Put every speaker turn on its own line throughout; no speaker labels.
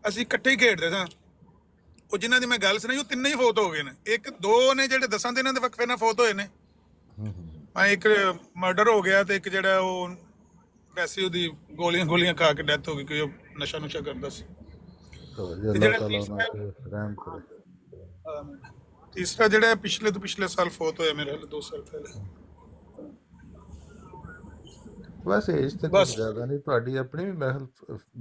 ਅਸੀਂ ਇਕੱਠੇ ਹੀ ਖੇਡਦੇ ਸਾਂ। ਉਹ ਜਿਨ੍ਹਾਂ ਦੀ ਮੈਂ ਗੱਲ ਸੁਣਾਈ ਉਹ ਤਿੰਨੇ ਹੀ ਫੌਤ ਹੋ ਗਏ ਨੇ। ਇੱਕ ਦੋ ਨੇ ਜਿਹੜੇ 10 ਦਿਨਾਂ ਦੇ ਵਕਫੇ ਨਾਲ ਫੌਤ ਹੋਏ ਨੇ। ਇੱਕ ਮਰਡਰ ਹੋ ਗਿਆ ਤੇ ਇੱਕ ਜਿਹੜਾ ਉਹ ਵੈਸੇ ਉਹਦੀ ਗੋਲੀਆਂ ਖਾ ਕੇ ਡੈਥ ਹੋ ਗਈ, ਕੋਈ ਨਸ਼ਾ ਕਰਦਾ ਸੀ। ਤੇ
اللہ
ਜਿਹੜਾ
تعالیٰ انہوں پہ رحم کرے۔
تیسرا ਜਿਹੜਾ ਪਿਛਲੇ ਤੋਂ ਪਿਛਲੇ ਸਾਲ ਫੌਤ ਹੋਇਆ ਮੇਰੇ ਹਾਲ 2 ਸਾਲ ਪਹਿਲੇ।
ویسے ایج تے کچھ زیادہ نہیں، تہاڈی اپنی بھی محل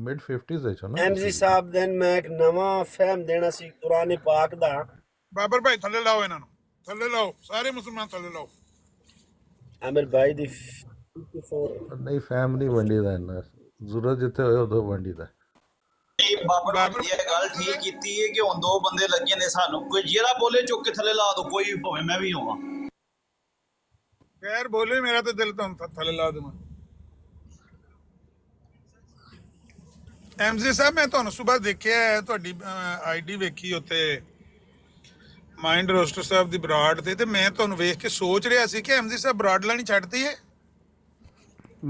مڈ 50s وچ ہو نا
MC صاحب دن میں ایک نواں فہم دینا سی قرآن پاک دا۔
ਬਾਬਰ ਭਾਈ ਥੱਲੇ ਲਾਓ ਇਹਨਾਂ ਨੂੰ, ਥੱਲੇ ਲਾਓ ਸਾਰੇ ਮੁਸਲਮਾਨ ਥੱਲੇ ਲਾਓ।
عامر بھائی دی 54
نہیں فہم نہیں ونڈی دا انہاں، ضرورت جتھے ہوئے ادھر ونڈی دا۔
بابر بھائی یہ گل ٹھیک کیتی ہے کہ ہن 2 بندے لگے نے سانو، کوئی جیڑا بولے چک کے تھلے لا دو، کوئی بھویں میں بھی ہواں۔
خیر بولے میرا تو دل تو تھلے لا دوں۔ ਐਮਜੀ ਸਾਹਿਬ ਮੈਂ ਤੁਹਾਨੂੰ ਸਵੇਰ ਦੇਖਿਆ ਹੈ, ਤੁਹਾਡੀ ਆਈਡੀ ਵੇਖੀ ਉੱਤੇ ਮਾਈਂਡ ਰੋਸਟਰ ਸਾਹਿਬ ਦੀ ਬਰਾੜ ਤੇ ਮੈਂ ਤੁਹਾਨੂੰ ਵੇਖ ਕੇ ਸੋਚ ਰਿਹਾ ਸੀ ਕਿ ਐਮਜੀ ਸਾਹਿਬ ਬਰਾੜ ਲਾਣੀ ਛੱਡਤੀ ਹੈ।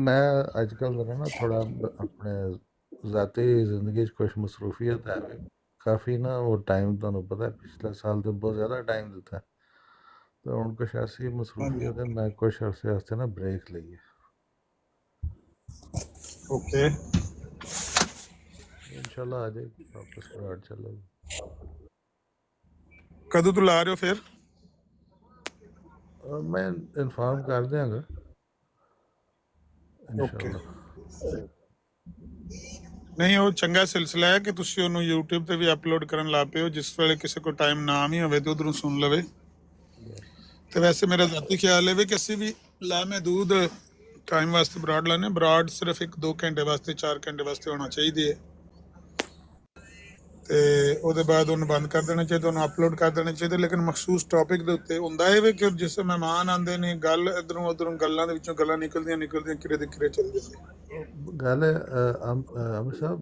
میں اج کل ذرا نا تھوڑا اپنے ذاتی زندگی کچھ مصروفیت ہے، کافی نا وہ ٹائم تمہیں پتہ ہے پچھلے سال تو بہت زیادہ ٹائم دیتا ہے، تو ہوں کچھ ایسی مصروفیت ہے میں کچھ عرصے واسطے نا بریک لی ہے۔
اوکے
انشاءاللہ آ جائے گی واپس براڈ چلے گی۔
ਕਦੋਂ ਤੋਂ ਲਾ ਰਹੇ ਹੋ ਫਿਰ؟
میں انفارم کر دیا گا
ਓਕੇ
انشاءاللہ۔
ਨਹੀਂ ਉਹ ਚੰਗਾ ਸਿਲਸਿਲਾ ਹੈ ਕਿ ਤੁਸੀਂ ਉਹਨੂੰ YouTube ਤੇ ਵੀ ਅਪਲੋਡ ਕਰਨ ਲੱਗ ਪਏ ਹੋ, ਜਿਸ ਵੇਲੇ ਕਿਸੇ ਕੋਲ ਟਾਈਮ ਨਾ ਵੀ ਹੋਵੇ ਤੇ ਉਧਰੋਂ ਸੁਣ ਲਵੇ। ਤੇ ਵੈਸੇ ਮੇਰਾ ذاتی ਖਿਆਲ ਹੈ ਵੀ ਕਿ ਅਸੀਂ ਵੀ ਲਾਮਹਦੂਦ ਟਾਈਮ ਵਾਸਤੇ ਬਰਾਡ ਲਾਣੇ। ਬਰਾਡ ਸਿਰਫ 1-2 ਘੰਟੇ ਵਾਸਤੇ 4 ਘੰਟੇ ਵਾਸਤੇ ਹੋਣਾ ਚਾਹੀਦੀ ਹੈ ਤੇ ਉਹਦੇ ਬਾਅਦ ਉਹਨੂੰ ਬੰਦ ਕਰ ਦੇਣਾ ਚਾਹੀਦਾ, ਉਹਨੂੰ ਅਪਲੋਡ ਕਰ ਦੇਣਾ ਚਾਹੀਦਾ। ਲੇਕਿਨ ਮਖਸੂਸ ਟੌਪਿਕ ਦੇ ਉੱਤੇ ਹੁੰਦਾ ਇਹ ਵੀ ਕਿ ਜਿਸ ਮਹਿਮਾਨ ਆਉਂਦੇ ਨੇ ਗੱਲ ਇੱਧਰੋਂ ਉੱਧਰੋਂ ਗੱਲਾਂ ਦੇ ਵਿੱਚੋਂ ਗੱਲਾਂ ਨਿਕਲਦੀਆਂ ਕਿਰੇ ਦੇ ਕਿਰੇ ਚੱਲ ਜਾਂਦੀਆਂ۔
گل ہے عامر صاحب،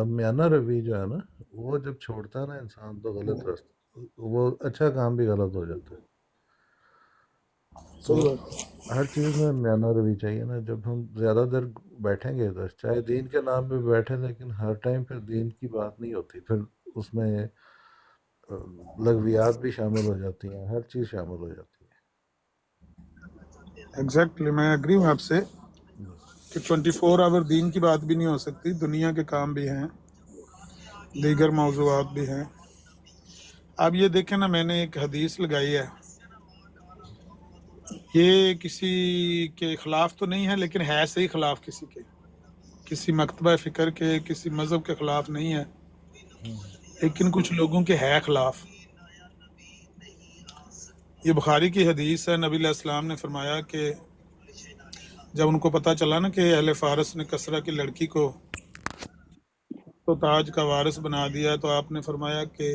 میانہ روی جو ہے نا وہ جب چھوڑتا ہے نا انسان تو غلط راستہ، وہ اچھا کام بھی غلط ہو جاتا ہے۔ تو ہر چیز میں میانہ روی چاہیے نا۔ جب ہم زیادہ دیر بیٹھیں گے ادھر، چاہے دین کے نام پہ بیٹھیں، لیکن ہر ٹائم پھر دین کی بات نہیں ہوتی، پھر اس میں لغویات بھی شامل ہو جاتی ہیں، ہر چیز شامل ہو جاتی ہے۔
ایگزیکٹلی میں اگری ہوں آپ سے کہ 24 آور دین کی بات بھی نہیں ہو سکتی، دنیا کے کام بھی ہیں، دیگر موضوعات بھی ہیں۔ اب یہ دیکھیں نا، میں نے ایک حدیث لگائی ہے، یہ کسی کے خلاف تو نہیں ہے لیکن ہے صحیح خلاف کسی کے، کسی مکتبہ فکر کے، کسی مذہب کے خلاف نہیں ہے، لیکن کچھ لوگوں کے ہے خلاف۔ یہ بخاری کی حدیث ہے، نبی علیہ السلام نے فرمایا کہ جب ان کو پتہ چلا نا کہ اہل فارس نے کسرا کی لڑکی کو تو تاج کا وارث بنا دیا، تو آپ نے فرمایا کہ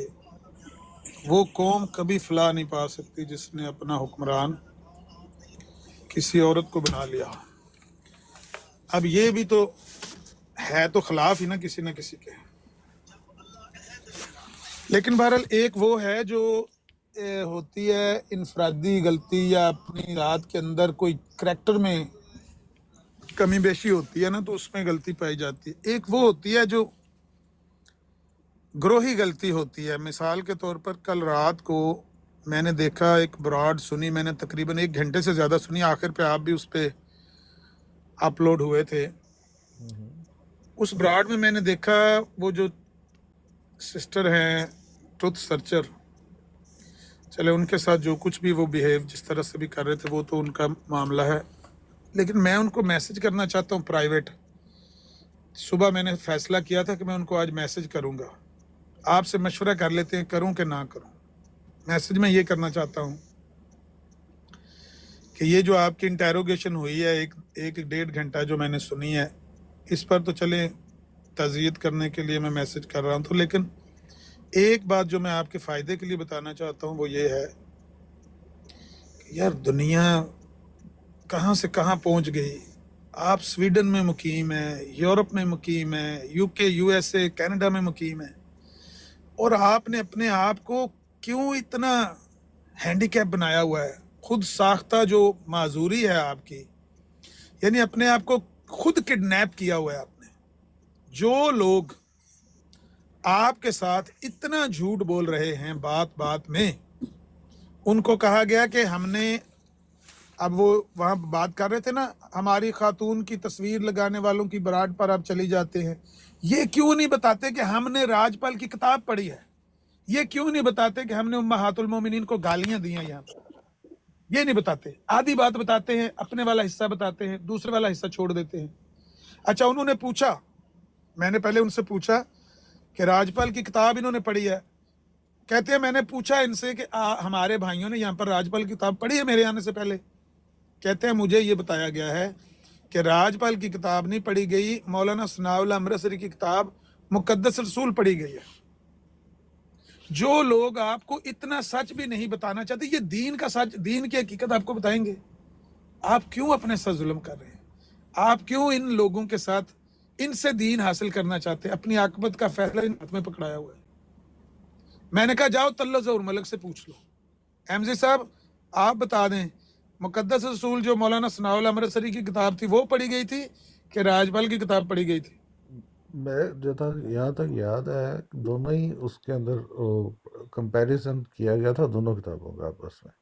وہ قوم کبھی فلاح نہیں پا سکتی جس نے اپنا حکمران کسی عورت کو بنا لیا۔ اب یہ بھی تو ہے تو خلاف ہی نا کسی نہ کسی کے۔ لیکن بہرحال ایک وہ ہے جو ہوتی ہے انفرادی غلطی یا اپنی ذات کے اندر کوئی کریکٹر میں کمی بیشی ہوتی ہے نا، تو اس میں غلطی پائی جاتی ہے۔ ایک وہ ہوتی ہے جو گروہی غلطی ہوتی ہے۔ مثال کے طور پر کل رات کو میں نے دیکھا ایک براڈ سنی، میں نے تقریباً 1 گھنٹے سے زیادہ سنی، آخر پہ آپ بھی اس پہ اپلوڈ ہوئے تھے۔ اس براڈ میں نے دیکھا وہ جو سسٹر ہیں ٹروتھ سرچر، چلے ان کے ساتھ جو کچھ بھی وہ بیہیو جس طرح سے بھی کر رہے تھے وہ تو ان کا معاملہ ہے، لیکن میں ان کو میسج کرنا چاہتا ہوں پرائیویٹ۔ صبح میں نے فیصلہ کیا تھا کہ میں ان کو آج میسج کروں گا، آپ سے مشورہ کر لیتے ہیں کروں کہ نہ کروں۔ میسج میں یہ کرنا چاہتا ہوں کہ یہ جو آپ کی انٹیروگیشن ہوئی ہے 1-1.5 گھنٹہ جو میں نے سنی ہے، اس پر تو چلیں تعزیت کرنے کے لیے میں میسج کر رہا ہوں، تو لیکن ایک بات جو میں آپ کے فائدے کے لیے بتانا چاہتا ہوں وہ یہ ہے کہ یار دنیا کہاں سے کہاں پہنچ گئی۔ آپ سویڈن میں مقیم ہیں، یورپ میں مقیم ہیں، UK USA کینیڈا میں مقیم ہیں، اور آپ نے اپنے آپ کو کیوں اتنا ہینڈی کیپ بنایا ہوا ہے؟ خود ساختہ جو معذوری ہے آپ کی، یعنی اپنے آپ کو خود کڈنیپ کیا ہوا ہے آپ نے۔ جو لوگ آپ کے ساتھ اتنا جھوٹ بول رہے ہیں بات بات میں. ان کو کہا گیا کہ ہم نے, اب وہ وہاں بات کر رہے تھے نا, ہماری خاتون کی تصویر لگانے والوں کی براڈ پر آپ چلی جاتے ہیں. یہ کیوں نہیں بتاتے کہ ہم نے راجپال کی کتاب پڑھی ہے؟ یہ کیوں نہیں بتاتے کہ ہم نے امہات المومنین کو گالیاں دی ہیں یہاں پر؟ یہ نہیں بتاتے. آدھی بات بتاتے ہیں, اپنے والا حصہ بتاتے ہیں, دوسرے والا حصہ چھوڑ دیتے ہیں. اچھا, انہوں نے پوچھا, میں نے پہلے ان سے پوچھا کہ راجپال کی کتاب انہوں نے پڑھی ہے. کہتے ہیں میں نے پوچھا ان سے کہ ہمارے بھائیوں نے یہاں پر راجپال کی کتاب پڑھی ہے میرے آنے سے پہلے؟ کہتے ہیں مجھے یہ بتایا گیا ہے کہ راجپال کی کتاب نہیں پڑھی گئی, مولانا ثناء اللہ امرتسری کی کتاب مقدس رسول پڑھی گئی ہے. جو لوگ آپ کو اتنا سچ بھی نہیں بتانا چاہتے, یہ دین کا سچ, دین کی حقیقت آپ کو بتائیں گے, آپ کیوں اپنے ساتھ ظلم کر رہے ہیں؟ آپ کیوں ان لوگوں کے ساتھ ان سے دین حاصل کرنا چاہتے ہیں؟ اپنی عاقبت کا فیصلہ ان ہاتھ میں پکڑایا ہوا ہے. میں نے کہا جاؤ طلحہ ظہور ملک سے پوچھ لو. احمدی صاحب آپ بتا دیں, مقدس رسول جو مولانا ثناء اللہ امرتسری کی کتاب تھی وہ پڑھی گئی تھی کہ راجپال کی کتاب پڑھی گئی تھی؟
میں یہاں تک یاد ہے دونوں ہی اس کے اندر کمپیریزن کیا گیا تھا دونوں کتابوں کا آپس میں.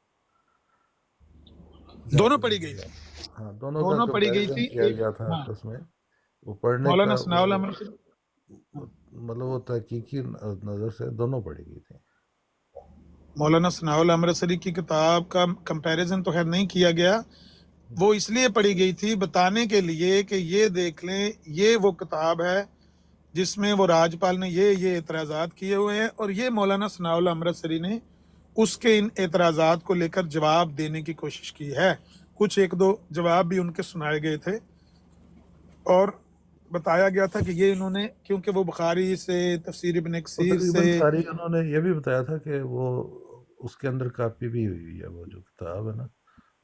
دونوں پڑھی گئی تھی.
ہاں, دونوں کا
دونوں پڑھی گئی
کمپیریزن
تھی.
کیا
ایک,
گیا تھا
ہاں,
آپس میں. وہ پڑھنے
مولانا
کا
ثناء اللہ امرتسری,
مطلب وہ تحقیقی نظر سے دونوں پڑھی گئی تھی.
مولانا ثناء اللہ امرتسری کی کتاب کا کمپیریزن تو خیر نہیں کیا گیا. وہ اس لیے پڑھی گئی تھی بتانے کے لیے کہ یہ دیکھ لیں یہ وہ کتاب ہے جس میں وہ راجپال نے یہ اعتراضات کیے ہوئے ہیں, اور یہ مولانا ثناء اللہ امرتسری نے اس کے ان اعتراضات کو لے کر جواب دینے کی کوشش کی ہے. کچھ ایک دو جواب بھی ان کے سنائے گئے تھے, اور بتایا گیا تھا کہ یہ انہوں نے, کیونکہ وہ بخاری سے, تفسیر ابن
اور
کثیر
تقریباً
سے,
ساری انہوں نے یہ بھی بتایا تھا کہ وہ اس کے اندر کاپی بھی ہوئی ہے, وہ جو کتاب ہے نا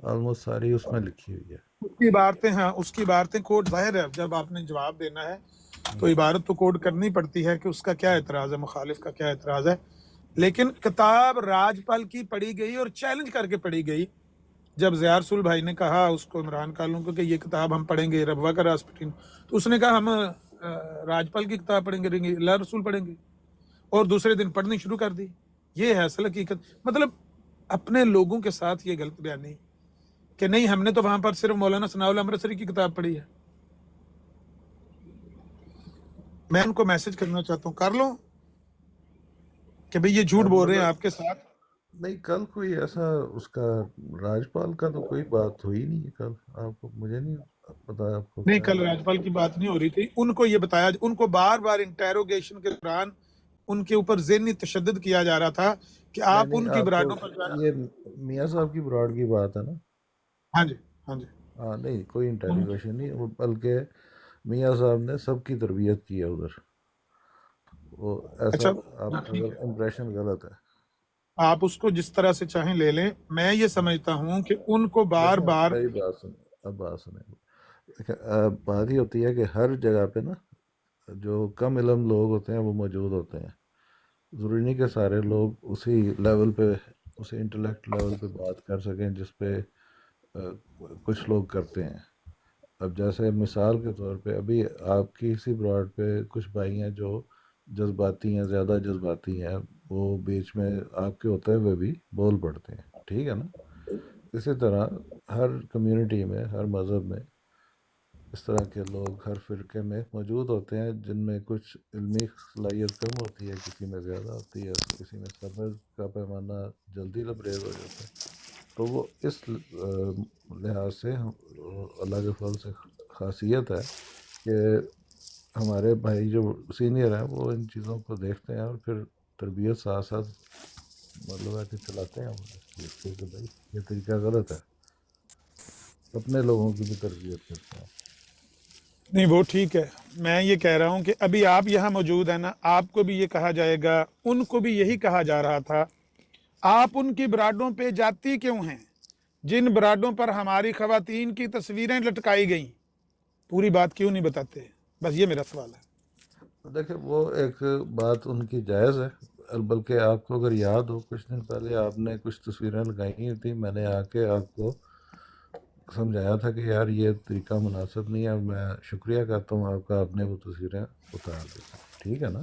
آلموسٹ ساری اس میں لکھی ہوئی ہے.
اس کی عبارتیں, ہاں اس کی عبارتیں کوڈ, ظاہر ہے جب آپ نے جواب دینا ہے تو عبارت تو کوڈ کرنی پڑتی ہے کہ اس کا کیا اعتراض ہے, مخالف کا کیا اعتراض ہے. لیکن کتاب راجپال کی پڑھی گئی اور چیلنج کر کے پڑھی گئی. جب ضیاء رسول بھائی نے کہا اس کو, عمران کالوں کو, کہ یہ کتاب ہم پڑھیں گے ربوہ کا راسپٹین, تو اس نے کہا ہم راجپال کی کتاب پڑھیں گے, اللہ رسول پڑھیں گے, اور دوسرے دن پڑھنی شروع کر دی. یہ ہے اصل حقیقت. مطلب اپنے لوگوں کے ساتھ یہ غلط بیانی کہ نہیں ہم نے تو وہاں پر صرف مولانا ثناء اللہ امرتسری کی کتاب پڑھی ہے. میں ان کو میسج کرنا چاہتا ہوں, کر لو کہ بھئی یہ جھوٹ بول رہے ہیں آپ کے ساتھ.
نہیں, کل کوئی ایسا اس کا راجپال کا تو کوئی بات ہوئی نہیں کل. آپ کو, مجھے نہیں پتا آپ کو
نہیں,
کیا.
کل راجپال کی بات نہیں ہو رہی تھی. ان کو یہ بتایا, ان کو بار بار انٹیروگیشن کے دوران ان کے اوپر ذہنی تشدد کیا جا رہا تھا کہ آپ
نہیں,
ان کی
آپ کو
برادوں پر جانا.
یہ میاں صاحب کی براڈ کی بات ہے نا.
ہاں جی, ہاں جی.
ہاں, نہیں کوئی انٹیروگیشن نہیں, وہ بلکہ میاں صاحب نے سب کی تربیت کی ہے ادھر. وہ ایسا
اچھا,
آپ
ٹھیک ہے,
امپریشن غلط ہے.
آپ اس کو جس طرح سے چاہیں لے لیں. میں یہ سمجھتا ہوں کہ ان کو بار
دیکھیں
بار,
میری بات سنیں, اب بات سنیں. دیکھیں بات یہ ہوتی ہے کہ ہر جگہ پہ نا جو کم علم لوگ ہوتے ہیں وہ موجود ہوتے ہیں. ضروری نہیں کہ سارے لوگ اسی لیول پہ, اسی انٹلیکٹ لیول پہ بات کر سکیں جس پہ کچھ لوگ کرتے ہیں. اب جیسے مثال کے طور پہ ابھی آپ کی اسی براڈ پہ کچھ بھائی ہیں جو جذباتی ہیں, زیادہ جذباتی ہیں, وہ بیچ میں آپ کے ہوتے ہوئے بھی بول پڑتے ہیں, ٹھیک ہے نا. اسی طرح ہر کمیونٹی میں, ہر مذہب میں اس طرح کے لوگ ہر فرقے میں موجود ہوتے ہیں جن میں کچھ علمی صلاحیت کم ہوتی ہے, کسی میں زیادہ ہوتی ہے, کسی میں صبر کا پیمانہ جلدی لبریز ہو جاتا ہے. تو وہ اس لحاظ سے اللہ کے فضل سے خاصیت ہے کہ ہمارے بھائی جو سینئر ہیں وہ ان چیزوں کو دیکھتے ہیں اور پھر تربیت ساتھ ساتھ مطلب ہے کہ چلاتے ہیں. دیکھتے کہ بھائی یہ طریقہ غلط ہے, اپنے لوگوں کی بھی تربیت کرتے ہیں.
نہیں وہ ٹھیک ہے. میں یہ کہہ رہا ہوں کہ ابھی آپ یہاں موجود ہیں نا, آپ کو بھی یہ کہا جائے گا, ان کو بھی یہی کہا جا رہا تھا, آپ ان کی برادوں پہ جاتی کیوں ہیں جن برادوں پر ہماری خواتین کی تصویریں لٹکائی گئیں؟ پوری بات کیوں نہیں بتاتے؟ بس یہ میرا سوال ہے.
دیکھیں وہ ایک بات ان کی جائز ہے, بلکہ آپ کو اگر یاد ہو کچھ دن پہلے آپ نے کچھ تصویریں لگائی تھیں, میں نے آ کے آپ کو سمجھایا تھا کہ یار یہ طریقہ مناسب نہیں ہے. میں شکریہ کرتا ہوں آپ کا, آپ نے وہ تصویریں اتار دی, ٹھیک ہے نا.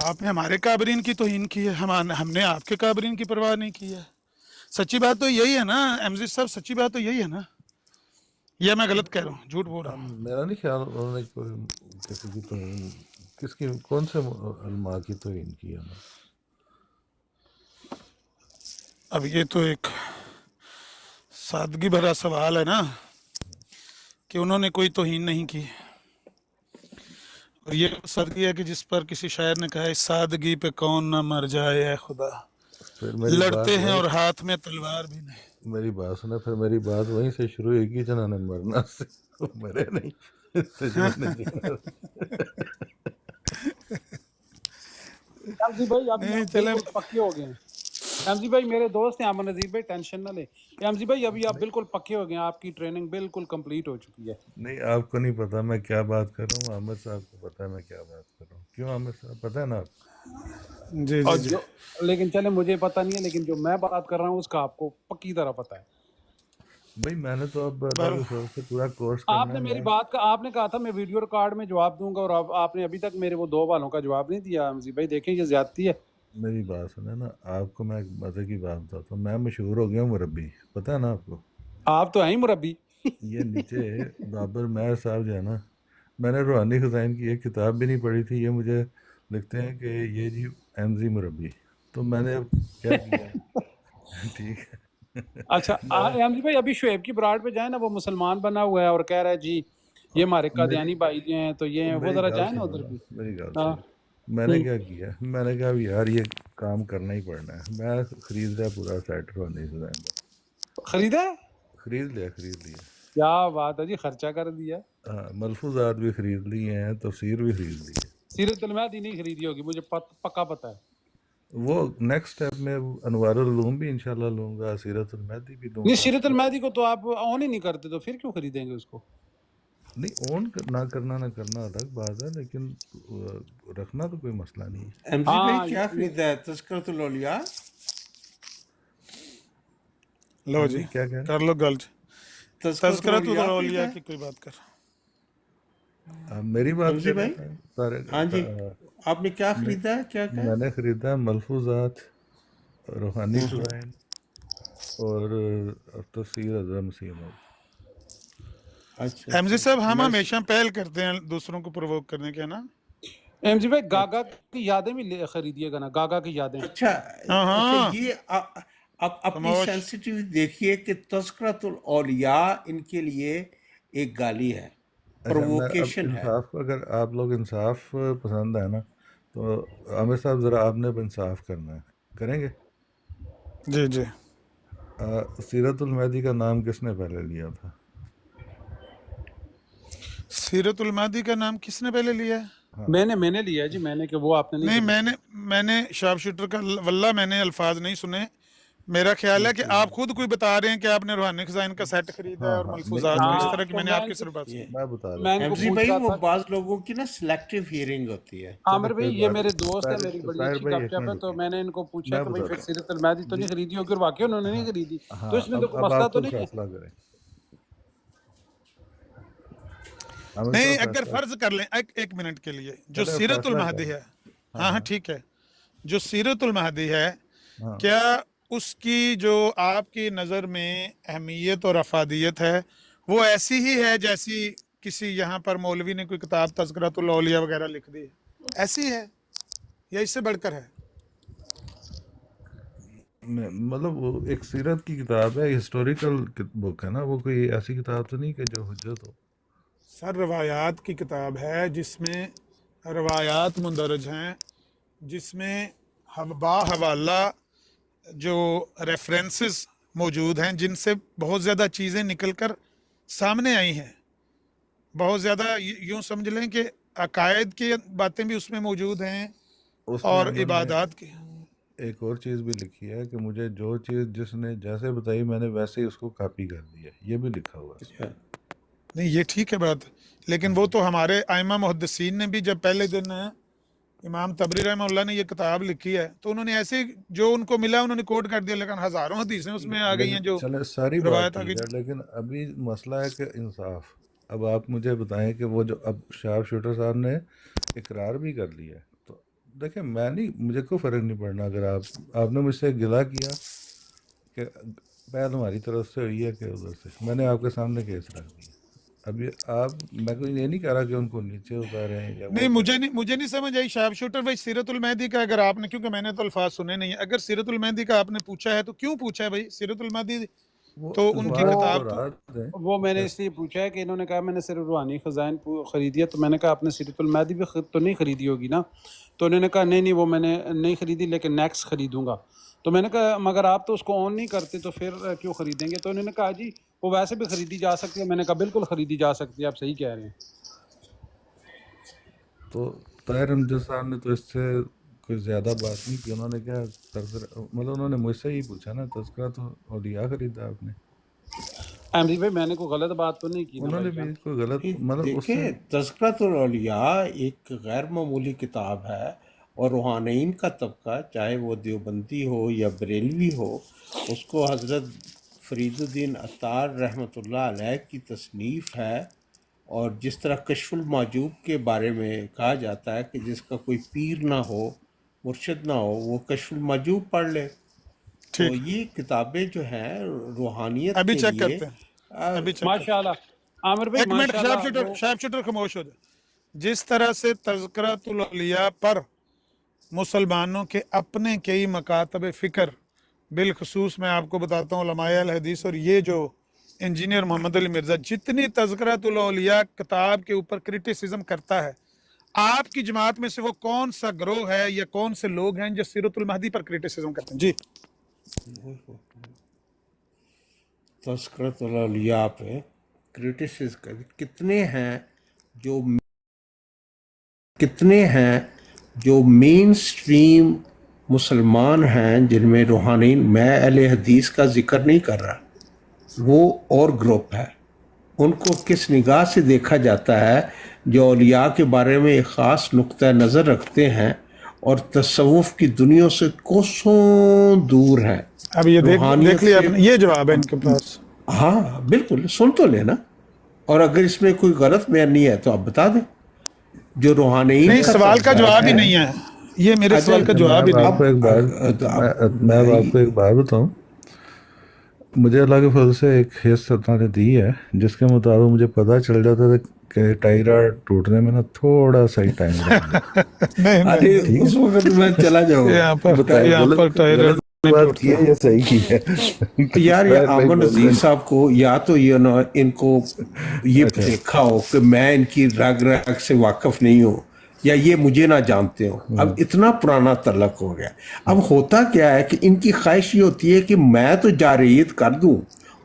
آپ نے ہمارے کابرین کی توہین کی ہے، ہم نے آپ کے کابرین کی پرواہ نہیں کی ہے. سچی بات تو یہی ہے نا احمد صاحب، سچی بات تو یہی ہے نا، یا میں غلط کہہ رہا ہوں، جھوٹ بول رہا ہوں؟
میرا نہیں خیال انہوں نے کوئی کسی کی توہین، کس کی، کون سے علماء کی توہین کی ہے.
اب یہ تو ایک سادگی بھرا سوال ہے نا کہ انہوں نے کوئی توہین نہیں کی، اور یہ سادگی ہے کہ جس پر کسی شاعر نے کہا ہے سادگی پہ کون نہ مر جائے اے خدا،
پھر میری بات
لڑتے ہیں اور ہاتھ میں تلوار بھی نہیں.
میری بات سنا، پھر میری بات وہیں سے شروع ہوئی کہ جنہوں نے مرنا سے مرے نہیں تو جنہوں نے جینا.
رمزی بھائی ابھی
نہیں
آپ
چلیں،
بالکل پکے ہو گئے ہیں. رمزی بھائی میرے دوست ہیں، امن نذیر بھائی ٹینشن نہ لیں. رمزی بھائی ابھی آپ بالکل پکے ہو گئے ہیں، آپ کی ٹریننگ بالکل کمپلیٹ ہو چکی ہے.
نہیں، آپ کو نہیں پتا میں کیا بات کر رہا ہوں، عامر صاحب کو پتا ہے میں کیا بات کر رہا ہوں. کیوں عامر صاحب، پتہ ہے نا آپ کو؟
جی
اور
جی جی.
جو لیکن چلے مجھے پتہ نہیں ہے، لیکن جو میں بات کر رہا ہوں اس کا آپ کو پکی طرح پتہ ہے.
بھائی میں نے تو اب اللہ
بر
کے فضل سے پورا کورس
آپ
کرنا
نے
ہے.
میری
میں
بات کا، آپ نے کہا تھا میں ویڈیو ریکارڈ میں جواب دوں گا، اور آپ نے ابھی تک میرے وہ 2 والوں کا جواب نہیں دیا. رمزی بھائی دیکھیں یہ زیادتی ہے.
میری بات سنیں نا، آپ کو میں ایک مزے کی بات بتاتا ہوں. میں مشہور ہو گیا ہوں مربی، پتہ ہے نا آپ کو.
آپ تو ہیں ہی مربی.
یہ نیچے بابر مہر صاحب جو ہے نا، میں نے روحانی خزائن کی ایک کتاب بھی نہیں پڑھی تھی، یہ مجھے لکھتے ہیں کہ یہ جی احمدی مربی. تو میں نے اب کیا کیا ٹھیک ہے.
اچھا
میں نے
رمزی بھائی ابھی شعیب کی براڈ پہ جائیں نا، وہ مسلمان بنا ہوا ہے اور کہہ رہا ہے جی یہ ہمارے
میری
قادیانی بھائی جو ہیں تو یہ ہیں، وہ
میری
ذرا
گال
جائیں نا
سنو
ادھر
نا،
بھی.
میری گال
ہاں.
سنو. میں نے کیا کیا، میں نے کہا یار یہ کام کرنا ہی پڑنا ہے. میں خرید لیا پورا سیٹ روحانی خزائن کا،
خریدا ہے؟
خرید لیا.
کیا بات ہے جی، خرچہ کر دیا.
ہاں، ملفوظات بھی خرید لی ہیں، تفسیر بھی خرید لی ہے.
سیرت المہدی نہیں خریدی ہوگی، مجھے پکا پتہ ہے.
وہ نیکسٹ اسٹیپ میں انوار العلوم بھی انشاءاللہ لوں گا، سیرت المہدی بھی لوں
نہیں
گا.
سیرت المہدی کو تو آپ آن ہی نہیں کرتے، تو پھر کیوں خریدیں گے اس کو؟
نہیں، اون نہ کرنا الگ بات ہے، لیکن رکھنا تو کوئی مسئلہ نہیں ہے.
ایم جی بھائی
ہاں
کیا خریدا ہے؟ تذکرۃ الاولیاء.
لو
ہاں
جی
جی، کیا کہہ رہے
کر لو گلج.
تذکرۃ
تذکرۃ
الاولیاء
الاولیاء
خریدا ہے
کی کوئی بات کر.
ہیں؟ آپ میری بات
ایم جی
کر رہے
بھائی.
ہیں
ہاں جی، آپ نے کیا خریدا ہے؟ کیا
میں نے خریدا ملفوظات، روحانی خزائن اور تفسیر حضرت مسیح موعود.
اچھا
احمد
اچھا
صاحب
اچھا.
ہم
میں
ہمیشہ پہل کرتے ہیں دوسروں کو پرووک کرنے کے نا.
ایم جی بھائی گاگا کی یادیں بھی خریدیے گا نا، گاگا کی یادیں.
اچھا
ہاں
اچھا
ہاں
یہ آپ اپنی
خاموش.
سینسٹیوٹی دیکھیے کہ تذکرۃ الاولیاء ان کے لیے ایک گالی ہے،
اچھا، میں اب
پرووکیشن ہے.
انصاف کو، اگر آپ لوگ انصاف پسند ہے نا تو عامر صاحب ذرا آپ نے اب انصاف کرنا ہے، کریں گے؟
جی جی.
سیرت المہدی کا نام کس نے پہلے لیا تھا؟
سیرت المہدی کا نام کس نے پہلے لیا ہے؟
ہاں،
میں نے لیا ہے جی، میں نے، کہ وہ آپ نے نہیں
نہیں،
خریدا.
میں نے شارپ شوٹر کا واللہ میں نے الفاظ نہیں سنے. میرا خیال ہے کہ آپ خود کوئی بتا رہے ہیں کہ آپ نے روحانی خزائن کا سیٹ خریدا ہے
ہاں
اور
ہاں،
ملفوظات اور اس
ہاں
طرح کی
تو
میں نے
میں
آپ
ان
کی
کو
صرف بات
یہ
سنی.
میں بتا
میں
دیتا
ان
ہوں.
کو
ایم جی
پوچھ
بھائی
رہا
وہ
تھا.
بعض لوگوں کی نا سلیکٹیو ہیئرنگ ہوتی ہے.
عامر بھائی
کوئی
یہ
بات
میرے
نہیں.
دوست ہیں، میری بڑی
طاہر
اچھی
بھائی
گپ
ایک
شپ ہے،
منٹ
تو
رکیں،
میں نے ان کو پوچھا
میں
کہ بھائی پھر
بتاتا ہوں.
سیرت المہدی تو
جی
نہیں خریدی ہوگی، اور واقعی انہوں نے
ہاں
نہیں خریدی. تو
ہاں،
اس میں تو کوئی
اب
مسئلہ
آپ
تو
خود
نہیں ہے.
فیصلہ کریں. عامر
نہیں،
صاحب
اگر
فیصلہ
فرض کر لیں ایک منٹ کے لیے، جو
چلے،
سیرت
فیصلہ کریں.
المہدی ہے،
ہاں
ہاں ہاں
ہاں
ٹھیک ہے، جو سیرت المہدی ہے،
ہاں.
کیا اس کی جو آپ کی نظر میں اہمیت اور افادیت ہے وہ ایسی ہی ہے جیسی کسی یہاں پر مولوی نے کوئی کتاب تذکرۃ الاولیاء وغیرہ لکھ دی، ایسی ہے یا اس سے بڑھ کر ہے؟
مطلب وہ ایک سیرت کی کتاب ہے، ہسٹوریکل بک ہے نا، وہ کوئی ایسی کتاب تو نہیں کہ جو حجت ہو.
سر روایات کی کتاب ہے جس میں روایات مندرج ہیں، جس میں حوالہ جو ریفرنسز موجود ہیں، جن سے بہت زیادہ چیزیں نکل کر سامنے آئی ہیں. بہت زیادہ یوں سمجھ لیں کہ عقائد کی باتیں بھی اس میں موجود ہیں
اس میں
اور
انہوں نے
عبادات کی.
ایک اور چیز بھی لکھی ہے کہ مجھے جو چیز جس نے جیسے بتائی میں نے ویسے ہی اس کو کاپی کر دی ہے، یہ بھی لکھا ہوا ہے.
اچھا
نہیں یہ ٹھیک ہے بات، لیکن وہ تو ہمارے ائمہ محدثین نے بھی جب پہلے دن امام طبری رحمہ اللہ نے یہ کتاب لکھی ہے تو انہوں نے ایسے جو ان کو ملا انہوں نے کوٹ کر دیا، لیکن ہزاروں حدیثیں اس میں آ گئی ہیں
لیکن
جو
چلے ساری بات
روایت آ
ٹھیک
گئی.
ہے، لیکن ابھی مسئلہ ہے کہ انصاف. اب آپ مجھے بتائیں کہ وہ جو اب شارپ شوٹر صاحب نے اقرار بھی کر لیا ہے، تو دیکھیں میں نہیں، مجھے کوئی فرق نہیں پڑنا اگر آپ نے مجھ سے گلا کیا کہ پہل ہماری طرف سے ہوئی ہے کہ ادھر سے، میں نے آپ کے سامنے کیس رکھ دیا. اب یہ میں کوئی یہ نہیں کہہ رہا کہ ان کو نیچے اتاریں یا
نہیں،
وہ
مجھے نہیں سمجھ آئی شارپ شوٹر بھائی. سیرت المہدی کا اگر آپ نے، کیونکہ میں نے تو الفاظ سنے نہیں ہیں، اگر سیرت المہدی کا آپ نے پوچھا ہے تو کیوں پوچھا ہے بھائی؟ سیرت المہدی
وہ
تو ان کی
واضح
کتاب تو
تورات ہے.
وہ میں نے اس لیے پوچھا ہے کہ انہوں نے کہا میں نے صرف روحانی خزائن خریدی ہے، تو میں نے کہا آپ نے سیرت المہدی بھی تو نہیں خریدی ہوگی نا؟ تو انہوں نے کہا نہیں وہ میں نے نہیں خریدی لیکن نیکسٹ خریدوں گا. تو میں نے کہا مگر آپ تو اس کو آن نہیں کرتے تو پھر کیوں خریدیں گے؟ تو انہوں نے کہا جی وہ ویسے بھی خریدی جا سکتی ہے. میں نے کہا بالکل خریدی جا سکتی ہے، آپ صحیح کہہ رہے ہیں.
تو طاہر امجد صاحب نے تو اس سے کوئی زیادہ بات نہیں کی. انہوں نے کیا مطلب انہوں نے مجھ سے ہی پوچھا نا، تذکرہ تو اولیاء خریدا آپ نے.
احمدی بھائی میں نے کوئی غلط بات تو نہیں کی نا
انہوں نے
بھائی جان؟
بھی کوئی غلط
یہ
مطلب اس سے
دیکھیں، تذکرۃ الاولیاء ایک غیر معمولی کتاب ہے، اور روحانین کا طبقہ چاہے وہ دیوبندی ہو یا بریلوی ہو، اس کو حضرت فرید الدین عطار رحمۃ اللہ علیہ کی تصنیف ہے. اور جس طرح کشف المحجوب کے بارے میں کہا جاتا ہے کہ جس کا کوئی پیر نہ ہو، مرشد نہ ہو، وہ کشف المحجوب پڑھ لے. تو
ٹھیک.
یہ کتابیں جو ہیں روحانیت
ابھی
کے
چیک
لیے
کرتے ہیں، ابھی چیک کرتے
ماشاء
ہیں.
اللہ عامر بھائی
ایک منٹ،
ماشاء اللہ. وہ
شارپ شوٹر خاموش ہو جائے. جس طرح سے تذکرۃ الاولیاء پر مسلمانوں کے اپنے کئی مکاتب فکر، بالخصوص میں آپ کو بتاتا ہوں علماء الحدیث اور یہ جو انجینئر محمد علی مرزا جتنی تذکرۃ الاولیاء کتاب کے اوپر کرٹیسزم کرتا ہے، آپ کی جماعت میں سے وہ کون سا گروہ ہے یا کون سے لوگ ہیں جو سیرت المہدی پر کرٹیسزم کرتے ہیں؟ جی
تذکرۃ الاولیاء پہ کرٹیسزم کتنے ہیں جو مین سٹریم مسلمان ہیں جن میں روحانین، میں اہل حدیث کا ذکر نہیں کر رہا، وہ اور گروپ ہے. ان کو کس نگاہ سے دیکھا جاتا ہے جو اولیاء کے بارے میں ایک خاص نقطہ نظر رکھتے ہیں اور تصوف کی دنیا سے کوسوں دور ہیں.
اب یہ دیکھ
روحانیت
لیا
سے،
آپ نے، یہ جواب ہے ان کے پاس.
ہاں بالکل سن تو لینا، اور اگر اس میں کوئی غلط بیانی ہے تو آپ بتا دیں. جو روحانین
نہیں،
کا
سوال کا
طبقہ
جواب ہی
ہے،
نہیں ہے، یہ میرے
اچھا
سوال کا
میں
جواب ہی
اب
نہیں
آپ کو
ہے.
ایک بات میں اب آپ کو ایک بات بتاؤں. مجھے اللہ کے فضل سے ایک حص اللہ نے دی ہے جس کے مطابق مجھے پتہ چل جاتا تھا کہ ٹائرا ٹوٹنے میں نا تھوڑا سا ہی ٹائم لگے گا.
نہیں
ارے
نہیں،
اس وقت میں چلا جاؤں گا.
یہاں پر ٹائر
غلط
نہیں
بات
ٹوٹتا.
کی ہے یا صحیح کی ہے؟
یار یہ
بھائی
امن نذیر صاحب کو یا تو یہ ان کو یہ
اچھا
دیکھا ہو کہ میں ان کی رگ رگ سے واقف نہیں ہوں، یا یہ مجھے نہ جانتے ہوں. اب اتنا پرانا تعلق ہو گیا. اب ہوتا کیا ہے کہ ان کی خواہش یہ ہوتی ہے کہ میں تو جارحیت کر دوں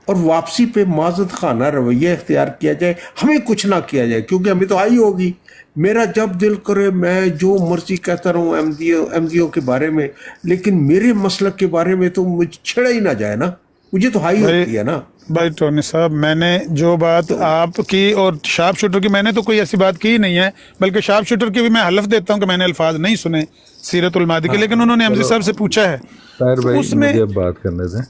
اور واپسی پہ معذرت خانہ رویہ اختیار کیا جائے، ہمیں کچھ نہ کیا جائے، کیونکہ ہمیں تو آئی ہوگی. میرا جب دل کرے میں جو مرضی کہتا رہوں احمدیوں کے بارے میں، لیکن میرے مسلک کے بارے میں تو مجھے چھڑا ہی نہ جائے نا، مجھے تو ہائی ہوتی ہے نا.
بھائی ٹونی صاحب، میں نے جو بات آپ کی اور شارپ شوٹر کی، میں نے تو کوئی ایسی بات کی ہی نہیں ہے، بلکہ شارپ شوٹر کی بھی میں حلف دیتا ہوں کہ میں نے الفاظ نہیں سنے سیرت المہدی کے، لیکن انہوں نے حمزی صاحب سے پوچھا ہے
طاہر
تو
بھائی
اس میں
مجھے اب بات کرنے دیں.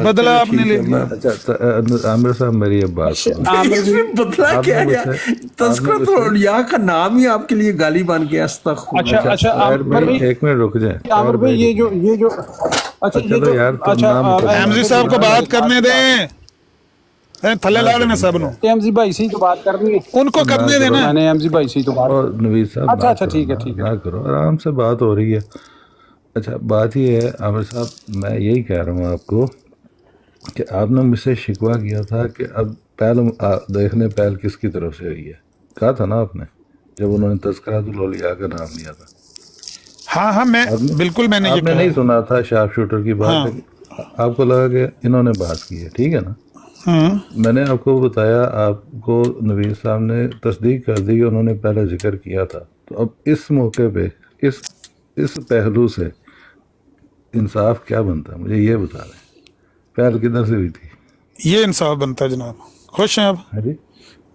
بدلہ آپ نے
ٹھیک
لے
ہے.
لیا.
اچھا عامر صاحب میری اب بات سنیں.
عامر
اس میں
بھائی
بدلا
آپ نے
کیا
مجھ
گیا؟
سے
تذکرۃ الاولیاء کا نام ہی آپ کے لیے گالی بن گیا. استغفر
اچھا
اللہ.
اچھا
طاہر
عامر
بھائی
بھائی
ایک منٹ رک جائیں.
عامر
طاہر
بھائی
بھائی رک جائیں.
یہ جو اچھا یہ
چلو
جو
یار تم
اچھا
نام مکمل
حمزی
کرو.
صاحب کو بات کرنے دیں، تھلے لا دینا سب نو،
احمدی بھائی سے ہی تو بات کرنی ہے.
ان کو
نہ
کرنے
کرو.
دینا.
میں نے احمدی بھائی سے ہی تو بات
اور نوید صاحب
اچھا
نہ
اچھا
کرو،
ٹھیک ہے ٹھیک ہے.
نہ کرو، آرام سے بات ہو رہی ہے. اچھا بات یہ ہے عامر صاحب، میں یہی کہہ رہا ہوں آپ کو کہ آپ نے مجھ سے شکوہ کیا تھا کہ اب دیکھنے پہل کس کی طرف سے ہوئی ہے، کہا تھا نا آپ نے جب انہوں نے تذکرۃ الاولیاء کا نام لیا تھا.
ہاں ہاں، میں بالکل میں نے یہ
آپ نے
کہا.
نہیں سنا تھا شارپ شوٹر کی بات،
ہاں
لیکن آپ کو لگا کہ انہوں نے بات کی ہے، ٹھیک ہے نا.
ہاں
میں نے آپ کو بتایا، آپ کو نوید صاحب نے تصدیق کر دی کہ انہوں نے پہلے ذکر کیا تھا. تو اب اس موقع پہ اس پہلو سے انصاف کیا بنتا ہے؟ مجھے یہ بتا رہے ہیں پہل کدھر سے ہوئی تھی.
یہ انصاف بنتا ہے جناب. خوش ہیں آپ؟
ہاں جی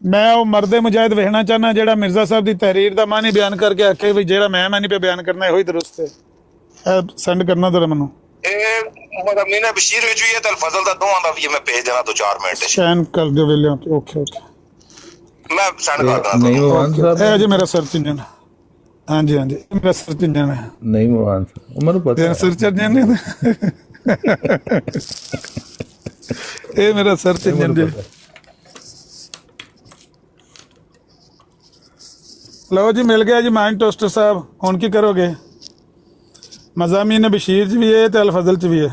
ਮੈਂ ਉਹ ਮਰਦੇ ਮੁਜਾਹਿਦ ਵੇਖਣਾ ਚਾਹਨਾ ਜਿਹੜਾ ਮਿਰਜ਼ਾ ਸਾਹਿਬ ਦੀ ਤਹਿਰੀਰ ਦਾ ਮਾਨੀ ਬਿਆਨ ਕਰਕੇ ਆਖੇ ਵੀ ਜਿਹੜਾ ਮੈਂ ਨਹੀਂ ਪਿਆ ਬਿਆਨ ਕਰਨਾ ਇਹੋ ਹੀ ਦਰੁਸਤ ਹੈ। ਸੈਂਡ ਕਰਨਾ ਜ਼ਰਾ ਮੈਨੂੰ।
ਇਹ ਮਤਲਬ ਮੀਨਾ ਬਸ਼ੀਰ ਵਿੱਚ ਵੀ ਹੈ ਤੇ ਅਲਫਜ਼ਲ ਦਾ ਦੋਵਾਂ ਦਾ ਵੀ ਮੈਂ ਭੇਜ ਦੇਣਾ 2-4 ਮਿੰਟ ਚ।
ਸਕੈਨ ਕਰ ਦਿਓ ਵੇਲੇ। ਓਕੇ ਓਕੇ
ਮੈਂ ਸੈਂਡ ਕਰ ਦਾਂ
ਨਹੀਂ ਮਵਾਨ ਸਾਹਿਬ,
ਇਹ ਜੀ ਮੇਰਾ ਸਰਚ ਇੰਜਨ। ਹਾਂਜੀ ਹਾਂਜੀ ਇਹ ਮੇਰਾ ਸਰਚ ਇੰਜਨ ਹੈ।
ਨਹੀਂ ਮਵਾਨ ਸਾਹਿਬ, ਮੈਨੂੰ ਪਤਾ
ਤੇਰਾ
ਹੈ।
ਸਰਚ ਇੰਜਨ ਹੈ ਇਹ ਮੇਰਾ ਸਰਚ ਇੰਜਨ
ਮੈਨੂੰ
ਜੀ।
ਪਤਾ ਹੈ।
ਲਓ ਜੀ ਮਿਲ ਗਿਆ ਜੀ ਮਾਈਂਡ ਟੋਸਟਰ ਸਾਹਿਬ। ਹੁਣ ਕੀ ਕਰੋਗੇ? ਮਜ਼ਾਮੀਨ ਬਸ਼ੀਰ ਚ ਵੀ ਹੈ ਤੇ ਅਲਫਜ਼ਲ ਚ ਵੀ ਹੈ।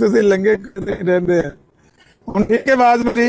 ਤੁਸੀਂ ਲੰਗੇ ਰਹਿੰਦੇ ਆ ਹੁਣ ਠੀਕ ਹੈ ਆਵਾਜ਼ ਮੇਰੀ?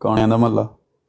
ਕਾਣਿਆਂ ਦਾ ਮਹੱਲਾ।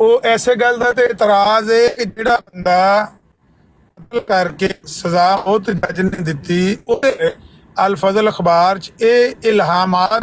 ਉਹ ਐਸੇ ਗੱਲ ਦਾ ਤੇ ਇਤਰਾਜ਼ ਹੈ ਕਿ ਜਿਹੜਾ ਬੰਦਾ ਕਤਲ ਕਰਕੇ ਸਜ਼ਾ ਉਹ ਤੇ ਜੱਜ ਨੇ ਦਿੱਤੀ, ਉਹਦੇ ਅਲ-ਫਜ਼ਲ ਅਖਬਾਰ 'ਚ ਇਹ ਇਲਹਾਮਾਤ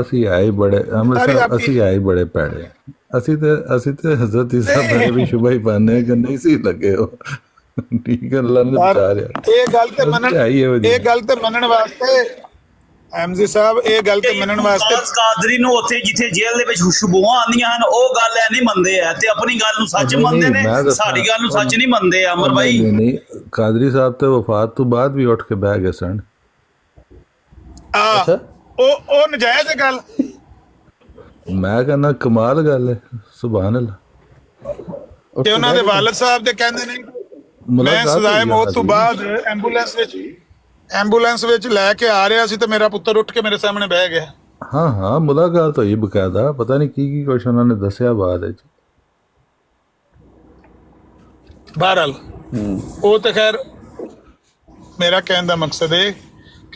ਅਸੀਂ ਆਏ ਬੜੇ
ਸਾਰੀ
ਅੰਮ੍ਰਿਤਸਰ,
ਆਪਣੀ-
ਅਸੀਂ ਆਏ ਬੜੇ ਪੈੜੇ। ਅਸੀਂ ਤੇ ਹਜ਼ਰਤ ਈਸਾ ਬਾਰੇ ਵੀ ਸ਼ੁਭਾ ਹੀ ਪਾਉਂਦੇ ਕਿ ਨਹੀਂ ਸੀ ਲੱਗੇ ਹੋ। ਠੀਕ ਹੈ, ਅੱਲਾ ਨੇ
ਪਰ
ਬਚਾ ਲਿਆ।
ਇਹ ਗੱਲ ਤੇ
ਅਸੀਂ
ਮੰਨਣ
ਆਈ ਇਹੋ ਜਿਹੀ।
ਇਹ ਗੱਲ ਤੇ ਮੰਨਣ ਵਾਸਤੇ ਐਮਜੀ ਸਾਹਿਬ ਇਹ ਗੱਲ ਤੇ ਮੰਨਣ ਵਾਸਤੇ
ਮੁਮਤਾਜ਼ ਕਾਦਰੀ ਨੂੰ ਉੱਥੇ ਜਿੱਥੇ ਜੇਲ੍ਹ ਦੇ ਵਿੱਚ ਖੁਸ਼ਬੂਆਂ ਆਉਂਦੀਆਂ ਹਨ, ਉਹ ਗੱਲ ਐ ਨਹੀਂ ਮੰਨਦੇ ਆ ਤੇ ਆਪਣੀ ਗੱਲ ਨੂੰ ਸੱਚ
ਨਹੀਂ,
ਮੰਨਦੇ
ਮੈਂ
ਨੇ,
ਦੱਸਾਂ-
ਸਾਡੀ ਗੱਲ ਨੂੰ ਸੱਚ ਨਹੀਂ ਮੰਨਦੇ ਅਮਰ
ਨਹੀਂ,
ਭਾਈ।
ਨਹੀਂ ਕਾਦਰੀ ਸਾਹਿਬ ਤੇ ਵਫਾਤ ਤੋਂ ਬਾਅਦ ਵੀ ਉੱਠ ਕੇ ਬਹਿ ਗਏ ਸਨ।
ਆ ਉਹ ਨਜਾਇਜ਼ ਹੈ ਗੱਲ।
ਮੈਂ ਕਹਿੰਦਾ ਕਮਾਲ ਗੱਲ ਹੈ, ਸੁਭਾਨ ਅੱਲਾ।
ਕਿ ਉਹਨਾਂ ਦੇ ਵਾਲਿਦ ਸਾਹਿਬ ਤੇ ਕਹਿੰਦੇ ਨੇ ਮੈਂ
ਮੁਲਾਕਾਤ
ਸਜ਼ਾਏ
ਹੋਈ
ਮੌਤ ਤੋਂ
ਆ
ਬਾਅਦ ਐਂਬੂਲੈਂਸ ਵਿੱਚ ਲੈ ਕੇ ਆ ਰਿਹਾ ਸੀ ਤੇ ਮੇਰਾ ਪੁੱਤਰ ਉੱਠ ਕੇ ਮੇਰੇ ਸਾਹਮਣੇ ਬਹਿ ਗਿਆ।
ਹਾਂ ਮੁਲਾਕਾਤ ਹੋਈ ਬਕਾਇਦਾ, ਪਤਾ ਨਹੀਂ ਕੀ ਕੁਛ ਉਹਨਾਂ ਨੇ ਦੱਸਿਆ ਬਾਅਦ ਵਿੱਚ।
ਬਹਰਹਾਲ ਉਹ ਤੇ ਖੈਰ ਮੇਰਾ ਕਹਿਣ ਦਾ ਮਕਸਦ ਹੈ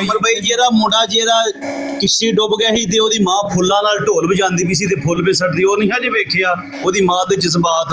ਅਮਰ ਭਾਈ ਜਿਹੜਾ ਮੁੰਡਾ ਜਿਹੜਾ ਕਿਸ਼ਤੀ ਡੁੱਬ ਗਿਆ ਸੀ ਤੇ ਉਹਦੀ ਮਾਂ ਫੁੱਲਾਂ ਨਾਲ ਢੋਲ ਵਜਾਉਂਦੀ ਵੀ ਸੀ ਤੇ ਫੁੱਲ ਵਿਸਰਦੀ, ਉਹ ਨਹੀਂ ਹਜੇ ਵੇਖਿਆ ਉਹਦੀ ਮਾਂ ਦੇ ਜਜ਼ਬਾਤ।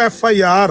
FIR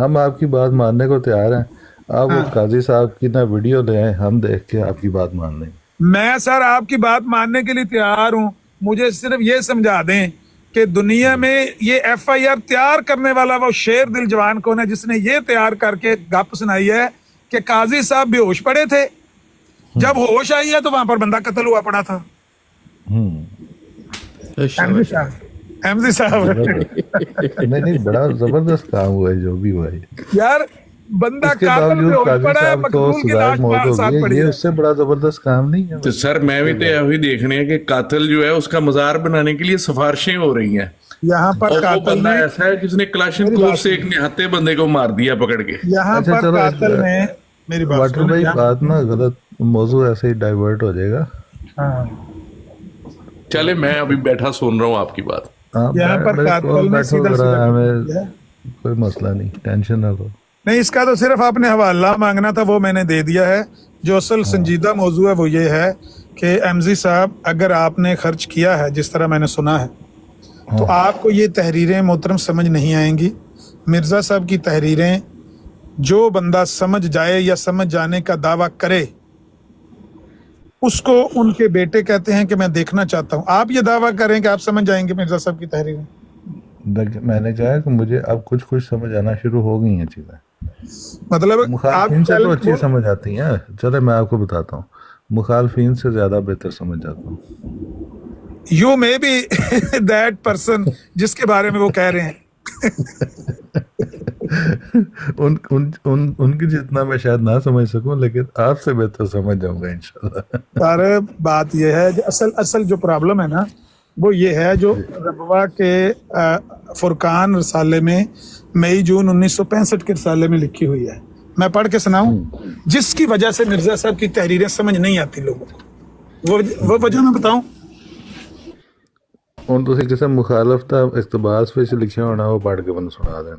ہم آپ کی بات ماننے کو تیار ہیں. آپ وہ قاضی صاحب کی نہ ویڈیو لے آئیں, ہم دیکھ کے آپ کی بات مان لیں.
میں سر آپ کی بات ماننے کے لیے تیار ہوں, مجھے صرف یہ سمجھا دیں کہ دنیا میں یہ ایف آئی آر تیار کرنے والا وہ شیر دل جوان کون ہے جس نے یہ تیار کر کے گپ سنائی ہے کہ قاضی صاحب بے ہوش پڑے تھے, جب ہوش آئی ہے تو وہاں پر بندہ قتل ہوا پڑا تھا. احمدی صاحب
نہیں بڑا زبردست کام ہوا ہے جو بھی ہوا ہے.
یار بندہ
اس کے
قاتل بے
باوجود
ہوش
قاضی
پڑا ہے,
صاحب کو
مقتول کی
سزائے
لاش
موت ہو
ساتھ
گئی ہے,
پڑی
یہ
ہے.
اس سے بڑا زبردست کام نہیں ہے.
تو سر میں بھی تو یہی دیکھنے ہیں کہ قاتل جو ہے اس کا مزار بنانے کے لیے سفارشیں ہو رہی ہیں,
یہاں پر
اور وہ
قاتل
بندہ
نے
ایسا ہے جس نے کلاشن کوف سے ایک نہتے بندے کو مار دیا پکڑ کے.
یہاں
اچھا
پر
چلو
قاتل نے میری بات
واٹر بھائی بات نا غلط موضوع ایسے ہی ڈائیورٹ ہو جائے گا.
چلے میں ابھی بیٹھا سن رہا ہوں آپ کی بات.
ہاں
یہاں پر
میرے
قاتل
کول
نے
بیٹھو
سیدھا
ذرا,
سیدھا
ہمیں کوئی مسئلہ نہیں, ٹینشن نہ لو.
نہیں, اس کا تو صرف آپ نے حوالہ مانگنا تھا, وہ میں نے دے دیا ہے. جو اصل سنجیدہ موضوع ہے وہ یہ ہے کہ احمدی صاحب اگر آپ نے خرچ کیا ہے جس طرح میں نے سنا ہے تو آپ کو یہ تحریریں محترم سمجھ نہیں آئیں گی. مرزا صاحب کی تحریریں جو بندہ سمجھ جائے یا سمجھ جانے کا دعویٰ کرے اس کو ان کے بیٹے کہتے ہیں کہ میں دیکھنا چاہتا ہوں. آپ یہ دعویٰ کریں کہ آپ سمجھ جائیں گے مرزا صاحب کی تحریریں؟
میں نے کہا کہ مجھے اب کچھ سمجھ آنا شروع ہو گئی ہیں چیزیں.
مطلب آپ
مخالفین سے تو اچھی سمجھ آتی ہیں. چلے میں آپ کو بتاتا ہوں, مخالفین سے زیادہ بہتر سمجھ جاتا ہوں.
You may be that person جس کے بارے میں وہ کہہ رہے ہیں.
ان کی جتنا میں شاید نہ سمجھ سکوں, لیکن آپ سے بہتر سمجھ جاؤں گا انشاءاللہ.
سارے بات یہ ہے جو اصل جو پرابلم ہے نا وہ یہ ہے جو ربوہ کے فرقان رسالے میں مئی جون 1965 کے رسالے میں لکھی ہوئی ہے. میں پڑھ کے سناؤں جس کی وجہ سے مرزا صاحب کی تحریریں سمجھ نہیں آتی لوگوں کو, وہ وجہ میں بتاؤں.
ਹੁਣ ਤੁਸੀਂ ਕਿਸੇ ਮੁਖਾਲਫ ਦਾ ਇਕਤਬਾਸ ਵਿੱਚ ਲਿਖਿਆ ਹੋਣਾ ਉਹ ਪੜ੍ਹ ਕੇ ਮੈਨੂੰ ਸੁਣਾ ਦੇਣ.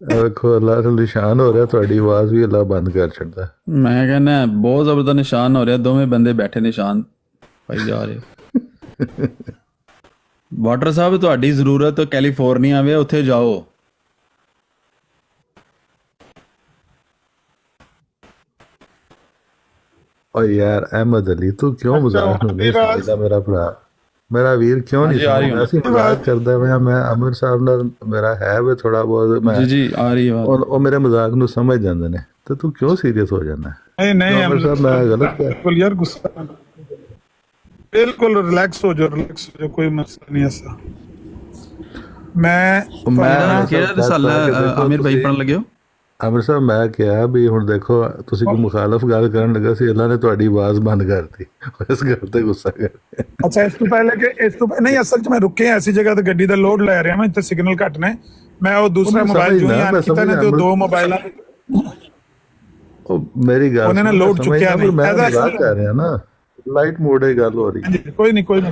ਵੇਖੋ ਅੱਲਾਹ ਦਾ ਨਿਸ਼ਾਨ ਹੋ ਰਿਹਾ, ਤੁਹਾਡੀ ਆਵਾਜ਼ ਵੀ ਅੱਲਾਹ ਬੰਦ ਕਰ ਛੱਡਦਾ.
ਮੈਂ ਕਹਿੰਦਾ ਬਹੁਤ ਜ਼ਬਰਦਸਤ ਨਿਸ਼ਾਨ ਹੋ ਰਿਹਾ, ਦੋਵੇਂ ਬੰਦੇ ਬੈਠੇ ਨਿਸ਼ਾਨ ਪਾਈ ਜਾ ਰਹੇ. ਵਾਟਰ ਸਾਹਿਬ ਤੁਹਾਡੀ ਜ਼ਰੂਰਤ ਕੈਲੀਫੋਰਨੀਆ ਵੇ, ਉੱਥੇ ਜਾਓ.
ਓ ਯਾਰ ਅਹਿਮਦ ਅਲੀ ਤੂੰ ਕਿਉਂ ਮਜ਼ਾਕ ਨੂੰ ਨਹੀਂ ਸਮਝਦਾ ਮੇਰਾ ਭਰਾ, ਮੇਰਾ ਵੀਰ ਕਿਉਂ ਨਹੀਂ ਸਮਝਦਾ. ਅਸੀਂ ਮਜ਼ਾਕ ਕਰਦਾ ਪਿਆ, ਮੈਂ ਅਮਰ ਸਾਹਿਬ ਨਾਲ ਮੇਰਾ ਹੈ ਵੇ ਥੋੜਾ ਬਹੁਤ, ਮੈਂ
ਜੀ ਆ ਰਹੀ ਬਾਤ,
ਉਹ ਮੇਰੇ ਮਜ਼ਾਕ ਨੂੰ ਸਮਝ ਜਾਂਦੇ ਨੇ, ਤੇ ਤੂੰ ਕਿਉਂ ਸੀਰੀਅਸ ਹੋ ਜਾਂਦਾ.
ਨਹੀਂ
ਅਮਰ ਸਾਹਿਬ ਮੈਂ ਗਲਤ ਕਿਹਾ?
ਬਿਲਕੁਲ ਯਾਰ, ਗੁੱਸਾ ਬਿਲਕੁਲ ਰਿਲੈਕਸ ਹੋ ਜਾਓ, ਕੋਈ ਮਸਲਾ ਨਹੀਂ ਐਸਾ. ਮੈਂ
ਕਿਹੜਾ ਰਸਾਲਾ ਆਮਿਰ ਭਾਈ ਪੜਨ ਲੱਗੇ ਹੋ?
ਅਮਰ ਸਾਹਿਬ ਮੈਂ ਕਿਹਾ ਵੀ ਹੁਣ ਦੇਖੋ ਤੁਸੀਂ ਕੋਈ ਮੁਖਾਲਫ ਗੱਲ ਕਰਨ ਲੱਗਾ ਸੀ, ਅੱਲਾ ਨੇ ਤੁਹਾਡੀ ਆਵਾਜ਼ ਬੰਦ ਕਰਤੀ, ਇਸ ਗੱਲ ਤੇ ਗੁੱਸਾ ਕਰ.
ਅੱਛਾ, ਇਸ ਤੋਂ ਪਹਿਲੇ ਕਿ ਨਹੀਂ, ਅਸਲ 'ਚ ਮੈਂ ਰੁਕੇ ਐਸੀ ਜਗ੍ਹਾ ਤੇ ਗੱਡੀ ਦਾ ਲੋਡ ਲੈ ਰਿਹਾ, ਮੈਂ ਇੱਥੇ ਸਿਗਨਲ ਘੱਟ ਨੇ, ਮੈਂ ਉਹ ਦੂਸਰਾ ਮੋਬਾਈਲ ਜੋ ਆਨ ਕੀਤਾ ਨੇ ਤੇ ਉਹ ਦੋ ਮੋਬਾਈਲਾਂ
ਉਹ ਮੇਰੀ ਗੱਲ
ਉਹਨੇ ਨਾ ਲੋਡ ਚੁੱਕਿਆ ਨਹੀਂ.
ਮੈਂ ਮਜ਼ਾਕ ਕਰ ਰਿਹਾ ਨਾ, ਲਾਈਟ ਮੋਡ ਦੀ ਗੱਲ ਹੋ ਰਹੀ.
ਕੋਈ ਨਹੀਂ ਕੋਈ ਨਹੀਂ.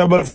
44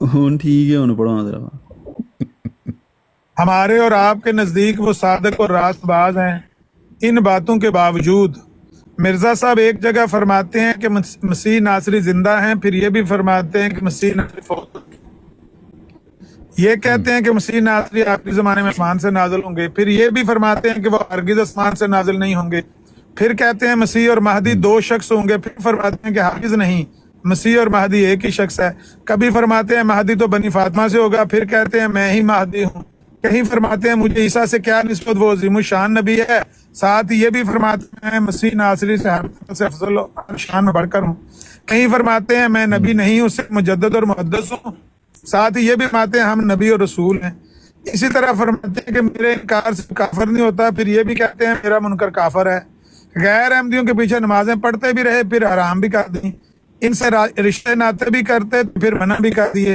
ٹھیک ہے انہوں پڑھوا ذرا.
ہمارے اور آپ کے نزدیک وہ صادق اور راست باز ہیں. ان باتوں کے باوجود مرزا صاحب ایک جگہ فرماتے ہیں کہ مسیح ناصری زندہ ہیں, پھر یہ بھی فرماتے ہیں کہ مسیح ناصری فوت ہو گئے. یہ کہتے ہیں کہ مسیح ناصری آخری زمانے میں آسمان سے نازل ہوں گے, پھر یہ بھی فرماتے ہیں کہ وہ ہرگز آسمان سے نازل نہیں ہوں گے. پھر کہتے ہیں مسیح اور مہدی دو شخص ہوں گے, پھر فرماتے ہیں کہ ہرگز نہیں, مسیح اور مہدی ایک ہی شخص ہے. کبھی فرماتے ہیں مہدی تو بنی فاطمہ سے ہوگا, پھر کہتے ہیں میں ہی مہدی ہوں. کہیں فرماتے ہیں مجھے عیسیٰ سے کیا نسبت, وہ عظیم الشان نبی ہے. ساتھ یہ بھی فرماتے ہیں مسیح ناصری سے ہر سے افضل شان میں بڑھ کر ہوں. کہیں فرماتے ہیں میں نبی نہیں ہوں, صرف مجدد اور محدث ہوں. ساتھ ہی یہ بھی فرماتے ہیں ہم نبی اور رسول ہیں. اسی طرح فرماتے ہیں کہ میرے انکار سے کافر نہیں ہوتا, پھر یہ بھی کہتے ہیں میرا منکر کافر ہے. غیر احمدیوں کے پیچھے نمازیں پڑھتے بھی رہے, پھر حرام بھی کر دیں. ان سے رشتے ناطے بھی کرتے, پھر منع بھی کر دیے.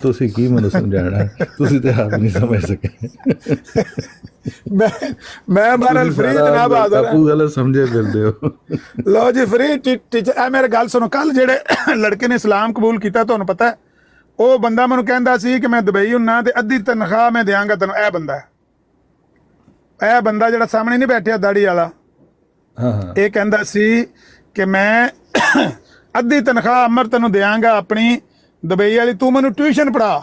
ਤੁਸੀਂ ਕੀ ਮੈਨੂੰ ਸਮਝਾਣਾ ਹੈ, ਤੁਸੀਂ ਤੇ ਆਪ ਨਹੀਂ ਸਮਝ ਸਕੇ।
ਮੈਂ ਬਹਰਹਾਲ ਫਰੀ ਜਨਾਬ ਹਾਜ਼ਰ ਹਾਂ।
ਆਪੂ ਗਲਤ ਸਮਝੇ ਫਿਰਦੇ ਹੋ।
ਲਓ ਜੀ, ਫਰੀ ਟੀਚਰ ਇਹ ਮੇਰੇ ਗੱਲ ਸੁਣੋ। ਕੱਲ ਜਿਹੜੇ ਲੜਕੇ ਨੇ ਇਸਲਾਮ ਕਬੂਲ ਕੀਤਾ, ਤੁਹਾਨੂੰ ਪਤਾ ਉਹ ਬੰਦਾ ਮੈਨੂੰ ਕਹਿੰਦਾ ਸੀ ਕਿ ਮੈਂ ਦੁਬਈ ਹੁੰਨਾ ਤੇ ਅੱਧੀ ਤਨਖਾਹ ਮੈਂ ਦਿਆਂਗਾ ਤੈਨੂੰ। ਇਹ ਬੰਦਾ ਜਿਹੜਾ ਸਾਹਮਣੇ ਨਹੀਂ ਬੈਠਿਆ ਦਾੜੀ ਵਾਲਾ, ਇਹ ਕਹਿੰਦਾ ਸੀ ਕਿ ਮੈਂ ਅੱਧੀ ਤਨਖਾਹ ਅਮਰ ਤੈਨੂੰ ਦਿਆਂਗਾ ਆਪਣੀ ਦੁਬਈ ਵਾਲੀ, ਤੂੰ ਮੈਨੂੰ ਟਿਊਸ਼ਨ ਪੜਾ।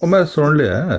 ਉਹ ਮੈਂ ਸੁਣ ਲਿਆ ਹੈ।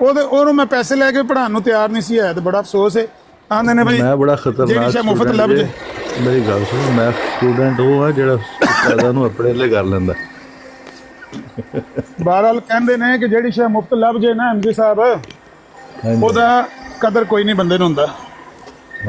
ਉਹਨੂੰ ਮੈਂ ਪੈਸੇ ਲੈ ਕੇ ਪੜਾਉਣ ਨੂੰ ਤਿਆਰ ਨਹੀਂ ਸੀ ਹੈ, ਤੇ ਬੜਾ ਅਫਸੋਸ ਹੈ। ਆਂਦੇ ਨੇ ਬਈ
ਮੈਂ ਬੜਾ ਖਤਰਨਾਕ
ਮੁਫਤ ਲੱਭ ਜੇ।
ਮੇਰੀ ਗੱਲ ਸੁਣੋ, ਮੈਂ ਸਟੂਡੈਂਟ ਉਹ ਆ ਜਿਹੜਾ ਉਸਤਾਦਾਂ ਨੂੰ ਆਪਣੇ ਲਈ ਕਰ ਲੈਂਦਾ।
ਬਹਰਹਾਲ ਕਹਿੰਦੇ ਨੇ ਕਿ ਜਿਹੜੀ ਸ਼ੈ ਮੁਫਤ ਲੱਭ ਜੇ ਨਾ ਐਮਜੀ ਸਾਹਿਬ, ਉਹਦਾ ਕਦਰ ਕੋਈ ਨਹੀਂ ਬੰਦੇ ਨੂੰ ਹੁੰਦਾ।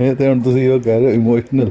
ਇਹ ਤੇ ਹੁਣ ਤੁਸੀਂ ਉਹ ਕਹਿ ਰਹੇ ਇਮੋਸ਼ਨਲ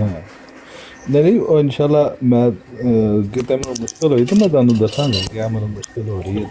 ਹਾਂ, ਨਹੀਂ ਉਹ ਇਨਸ਼ਾਅੱਲਾ ਮੈਂ ਕਿਤੇ ਮੈਨੂੰ ਮੁਸ਼ਕਲ ਹੋਈ ਤਾਂ ਮੈਂ ਤੁਹਾਨੂੰ ਦੱਸਾਂਗਾ ਕਿ ਮੈਨੂੰ ਮੁਸ਼ਕਲ ਹੋ ਰਹੀ ਹੈ,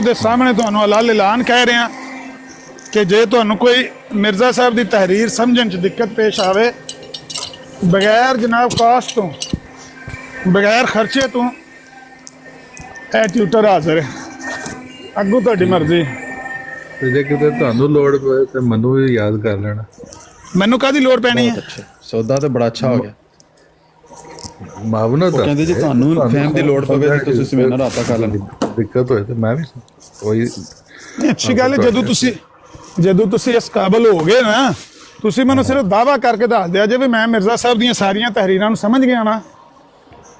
ਦੇ ਸਾਹਮਣੇ ਤੁਹਾਨੂੰ ਹਲਾਲ ਐਲਾਨ ਕਹਿ ਰਿਹਾ ਕਿ ਜੇ ਤੁਹਾਨੂੰ ਕੋਈ ਮਿਰਜ਼ਾ ਸਾਹਿਬ ਦੀ ਤਹਿਰੀਰ ਸਮਝਣ 'ਚ ਦਿੱਕਤ ਪੇਸ਼ ਆਵੇ, ਬਗੈਰ ਜਨਾਬ ਕਾਸਟ ਤੋਂ, ਬਗੈਰ ਖਰਚੇ ਤੋਂ ਇਹ ਟਿਊਟਰ ਹਾਜ਼ਰ ਹੈ, ਅੱਗੋਂ ਤੁਹਾਡੀ ਮਰਜ਼ੀ।
ਤੇ ਜੇ ਕਿਤੇ ਤੁਹਾਨੂੰ ਲੋੜ ਪਵੇ ਤੇ ਮੈਨੂੰ ਵੀ ਯਾਦ ਕਰ ਲੈਣਾ।
ਮੈਨੂੰ ਕਾਹਦੀ ਲੋੜ ਪੈਣੀ ਹੈ?
ਅੱਛਾ, ਸੌਦਾ ਤਾਂ ਬੜਾ ਅੱਛਾ ਹੋ ਗਿਆ।
ਮਾਵਨਤ
ਉਹ ਕਹਿੰਦੇ ਜੇ ਤੁਹਾਨੂੰ ਫਹਿਮ ਦੀ ਲੋੜ ਪਵੇ ਤਾਂ ਤੁਸੀਂ ਮੇਰੇ ਨਾਲ ਰਾਬਤਾ ਕਰ ਲੈਣਾ।
ਦਿੱਕਤ ਹੋਏ ਤੇ ਮੈਂ ਵੀ ਕੋਈ
ਨਹੀਂ, ਅੱਛੀ ਗੱਲ ਹੈ। ਜਦੋਂ ਤੁਸੀਂ ਇਸ ਕਾਬਲ ਹੋ ਗਏ ਨਾ, ਤੁਸੀਂ ਮੈਨੂੰ ਸਿਰਫ ਦਾਵਾ ਕਰਕੇ ਦੱਸ ਦਿਆ ਜੇ ਵੀ ਮੈਂ ਮਿਰਜ਼ਾ ਸਾਹਿਬ ਦੀਆਂ ਸਾਰੀਆਂ ਤਹਿਰੀਰਾਂ ਨੂੰ ਸਮਝ ਗਿਆ ਨਾ,